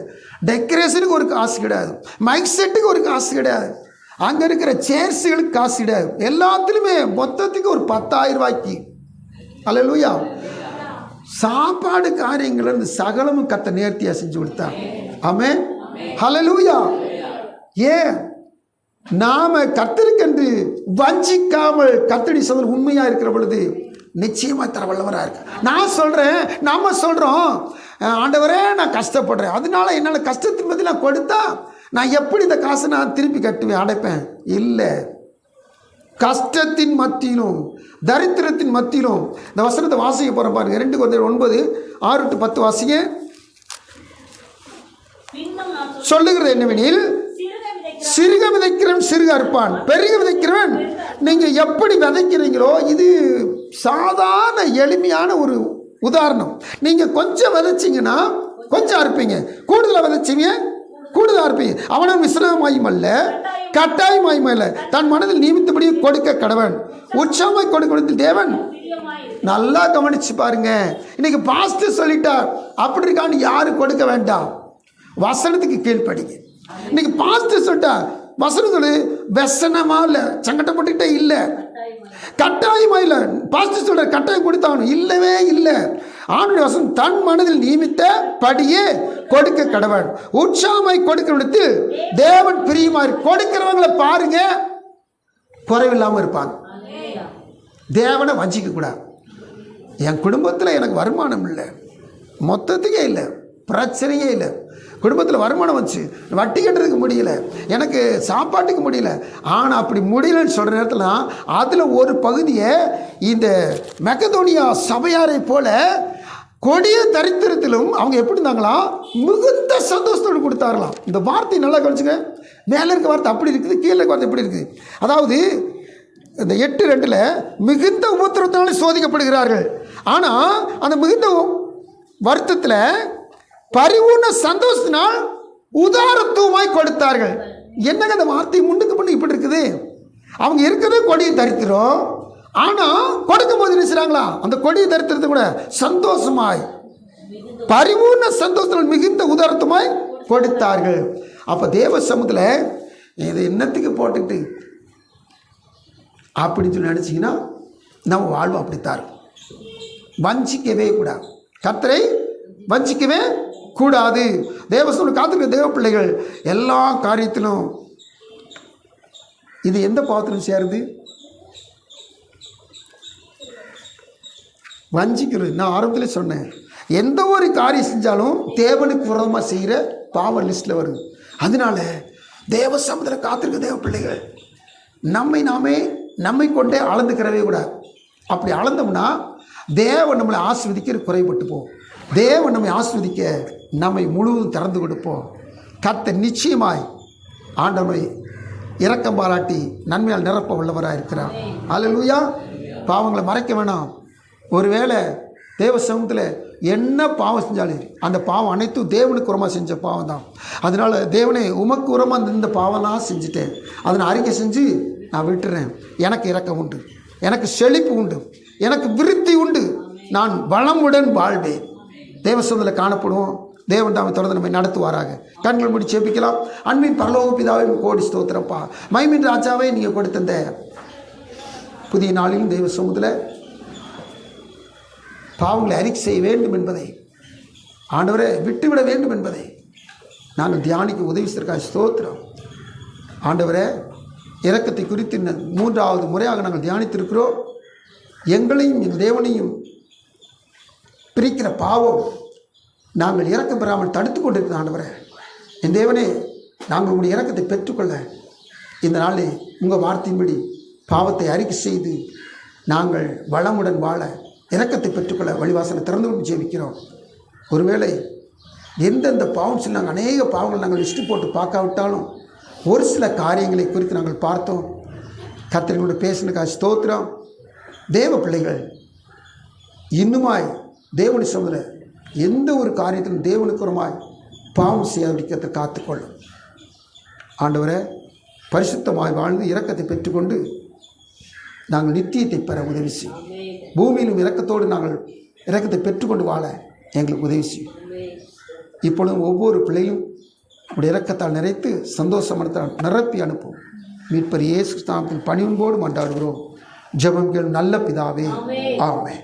டெக்கரேஷனுக்கு ஒரு காசு கிடையாது, மைக் செட்டுக்கு ஒரு காசு கிடையாது, அங்கே இருக்கிற சேர்ஸுகளுக்கு காசு கிடையாது, எல்லாத்துலேயுமே மொத்தத்துக்கு ஒரு 10,000 ரூபாய்க்கு. அல்லேலூயா. சாப்பாடு காரியங்கள்லேருந்து சகலமும் கர்த்தர் நேர்த்தியாக செஞ்சு கொடுத்தார். ஆமென். ஹல்லேலூயா. ஏன் நாம் கர்த்தருக்கென்று வஞ்சிக்காமல் கர்த்தருடைய சமூகத்தில் உண்மையாக இருக்கிற பொழுது நிச்சயமாக தர வல்லவராக இருக்கு. நான் சொல்கிறேன், நம்ம சொல்கிறோம், ஆண்டவரே நான் கஷ்டப்படுறேன், அதனால என்னால் கஷ்டத்தின் பற்றி நான் கொடுத்தா நான் எப்படி இந்த காசை நான் திருப்பி கட்டுவேன், அடைப்பேன்? இல்லை. கஷ்டத்தின் மத்தியிலும் தரித்திரத்தின் மத்தியிலும் இந்த வசனத்தை வாசிக்க போகிற பாருங்க. 2 Corinthians 9:6-10 வாசிங்க. சொல்லுகிறது என்னவெனில், சிறுக விதைக்கிறவன் சிறுக அறுப்பான், பெருக விதைக்கிறவன். நீங்கள் எப்படி விதைக்கிறீங்களோ, இது சாதாரண எளிமையான ஒரு உதாரணம். நீங்கள் கொஞ்சம் விதைச்சிங்கன்னா கொஞ்சம் அறுப்பீங்க, கூடுதலாக விதைச்சிங்க கூடுதலாக இருப்பீங்க. அவனும் விசிரமாயும் அல்ல, கட்டாயமாயும் அல்ல, தன் மனதில் நியமித்தபடி கொடுக்க கடவன், உற்சாகமாய் கொடுக்க தேவன். நல்லா கவனிச்சு பாருங்க. இன்னைக்கு பாஸ்டர் சொல்லிட்டார் அப்படி இருக்கான்னு யாரும் கொடுக்க வேண்டாம், வசனத்துக்கு கீழ்ப்படிங்க. இன்னைக்கு பாஸ்டர் சொல்லிட்டா வசனம் சொல்லு, வெசனமா இல்லை, சங்கடப்பட்டுக்கிட்டே இல்லை, கட்டாயமா இல்லை. பாஸ்டர் சொல்ற கட்டாயம் கொடுத்தாகணும், இல்லவே இல்லை. ஆணுடைய வசனம் தன் மனதில் நியமித்த படியே கொடுக்க கடவன், உற்சாகமாய் கொடுக்கிறவனுக்கு தேவன் பிரியமாய். கொடுக்கிறவங்களை பாருங்க, குறைவில்லாமல் இருப்பாங்க. தேவனை வஞ்சிக்க கூடாது. என் குடும்பத்தில் எனக்கு வருமானம் இல்லை, மொத்தத்துக்கே இல்லை, பிரச்சனையே இல்லை, குடும்பத்தில் வருமானம் வச்சு வட்டி கட்டுறதுக்கு முடியல, எனக்கு சாப்பாட்டுக்கு முடியல. ஆனால் அப்படி முடியலன்னு சொல்கிற நேரத்தில் அதில் ஒரு பகுதியை இந்த மெகதோனியா சபையாரை போல கொடிய தரித்திரத்திலும் அவங்க எப்படி இருந்தாங்களாம், மிகுந்த சந்தோஷத்தோடு கொடுத்தார்களாம். இந்த வார்த்தை நல்லா கவனிச்சுங்க. மேலே இருக்க வார்த்தை அப்படி இருக்குது, கீழே இருக்க வார்த்தை எப்படி இருக்குது. அதாவது இந்த 8:2 மிகுந்த உபத்திரத்தினால சோதிக்கப்படுகிறார்கள், ஆனால் அந்த மிகுந்த வருத்தத்தில் பரிபூர்ண சந்தோஷத்தினால் உதாரத்துவமாய் கொடுத்தார்கள். என்னங்க அந்த வார்த்தை முன்னுக்கு பண்ணி இப்படி இருக்குது. அவங்க இருக்கிறது கொடிய தரித்திரம், ஆனால் கொடுக்கும் போது நினைச்சாங்களா அந்த கொடிய தரித்திரத்தை கூட சந்தோஷமாய் பரிபூர்ண சந்தோஷத்தினால் மிகுந்த உதாரத்துவமாய் கொடுத்தார்கள். அப்போ தேவ சமூகத்தில் இது என்னத்துக்கு போட்டுக்கிட்டு அப்படின்னு சொல்லி நினச்சிங்கன்னா நம்ம வாழ்வு அப்படித்தான். வஞ்சிக்கவே கூடாது, கர்த்தரை வஞ்சிக்கவே கூடாது. தேவசூழல் காத்திருக்க தேவ பிள்ளைகள் எல்லா காரியத்திலும் இது எந்த பாவத்திலும் சேருது, வஞ்சிக்கிறது. நான் ஆரம்பத்திலே சொன்னேன், எந்த ஒரு காரியம் செஞ்சாலும் தேவனுக்கு விரோதமாக செய்கிற பாவ லிஸ்ட்டில் வருது. அதனால தேவ சமூகத்தில் காத்திருக்க தேவ பிள்ளைகள் நம்மை கொண்டே அளந்துக்கிறவே கூடாது. அப்படி அளந்தோம்னா தேவன் நம்மளை ஆசீர்வதிக்க குறைபட்டு போவோம். தேவன் நம்மை ஆசீர்வதிக்க நம்மை முழுவதும் திறந்து கொடுப்போம். கர்த்தர் நிச்சயமாய் ஆண்டவரை இரக்கம் பாராட்டி நன்மையால் நிரப்ப உள்ளவராக இருக்கிறார். அல்லேலூயா. பாவங்களை மறைக்க வேணாம். ஒருவேளை தேவ சமூகத்தில் என்ன பாவம் செஞ்சாலும் அந்த பாவம் அனைத்தும் தேவனுக்கு உரமாக செஞ்ச பாவம் தான். அதனால் தேவனே உமக்கு உரமாக இந்த பாவம்லாம் செஞ்சுட்டேன், அதனை அறிக்கை செஞ்சு நான் விட்டுறேன். எனக்கு இரக்கம் உண்டு, எனக்கு செழிப்பு உண்டு, எனக்கு விருத்தி உண்டு, நான் வளமுடன் வாழ்வேன். தேவ சமூகத்தில் காணப்படுவோம். தேவன் தாமே தொடர்ந்து நம்மை நடத்துவாராக. கண்கள் முடி சேப்பிக்கலாம். அன்பின் பரலோக பிதாவே கோடி ஸ்தோத்திரப்பா. மைமின் ராஜாவே, நீங்கள் கொடுத்த புதிய நாளிலும் தேவ சமூகத்தில் பாவங்களை அறிக்கை செய்ய வேண்டும் என்பதை, ஆண்டவரை விட்டுவிட வேண்டும் என்பதை நாங்கள் தியானிக்க உதவி செய்வதற்காக ஸ்தோத்திரம். ஆண்டவரை இரக்கத்தை குறித்து 3வது முறையாக நாங்கள் தியானித்திருக்கிறோம். எங்களையும் எங்கள் தேவனையும் பிரிக்கிற பாவம் நாங்கள் இரக்கம் பெறாமல் தடுத்து கொண்டிருக்கிற ஆண்டவரே, என் தேவனே, நாங்கள் உங்களுடைய இரக்கத்தை பெற்றுக்கொள்ள இந்த நாளில் உங்கள் வார்த்தையின்படி பாவத்தை அறிக்கை செய்து நாங்கள் வளமுடன் வாழ இரக்கத்தை பெற்றுக்கொள்ள வழிவாசனை திறந்து கொண்டு ஜெபிக்கிறோம். ஒருவேளை எந்தெந்த பாவம் சொல்லி நாங்கள் அநேக பாவங்கள் நாங்கள் லிஸ்ட்டு போட்டு பார்க்காவிட்டாலும் ஒரு சில காரியங்களை குறித்து நாங்கள் பார்த்தோம். கர்த்தரோடு பேசினதுக்காக ஸ்தோத்திரம். தேவ பிள்ளைகள் இன்னுமாய் தேவனி சொல்கிற எந்த ஒரு காரியத்திலும் தேவனுக்குறமாய் பாவம் செய்யாதிருக்கிறதை காத்துக்கொள்ளும். ஆண்டவரை பரிசுத்தமாய் வாழ்ந்து இரக்கத்தை பெற்றுக்கொண்டு நாங்கள் நித்தியத்தை பெற உதவி செய்யும். பூமியிலும் இரக்கத்தோடு நாங்கள் இரக்கத்தை பெற்றுக்கொண்டு வாழ எங்களுக்கு உதவி செய்யும். இப்பொழுதும் ஒவ்வொரு பிள்ளையும் உடைய இரக்கத்தால் நிறைத்து சந்தோஷமனத்தால் நிரப்பி அனுப்பும். மீட்பர் இயேசு நாமத்தில் பணியோடு மன்றாடுகிறோம். ஜெபம் கேளும் நல்ல பிதாவே, ஆமென்.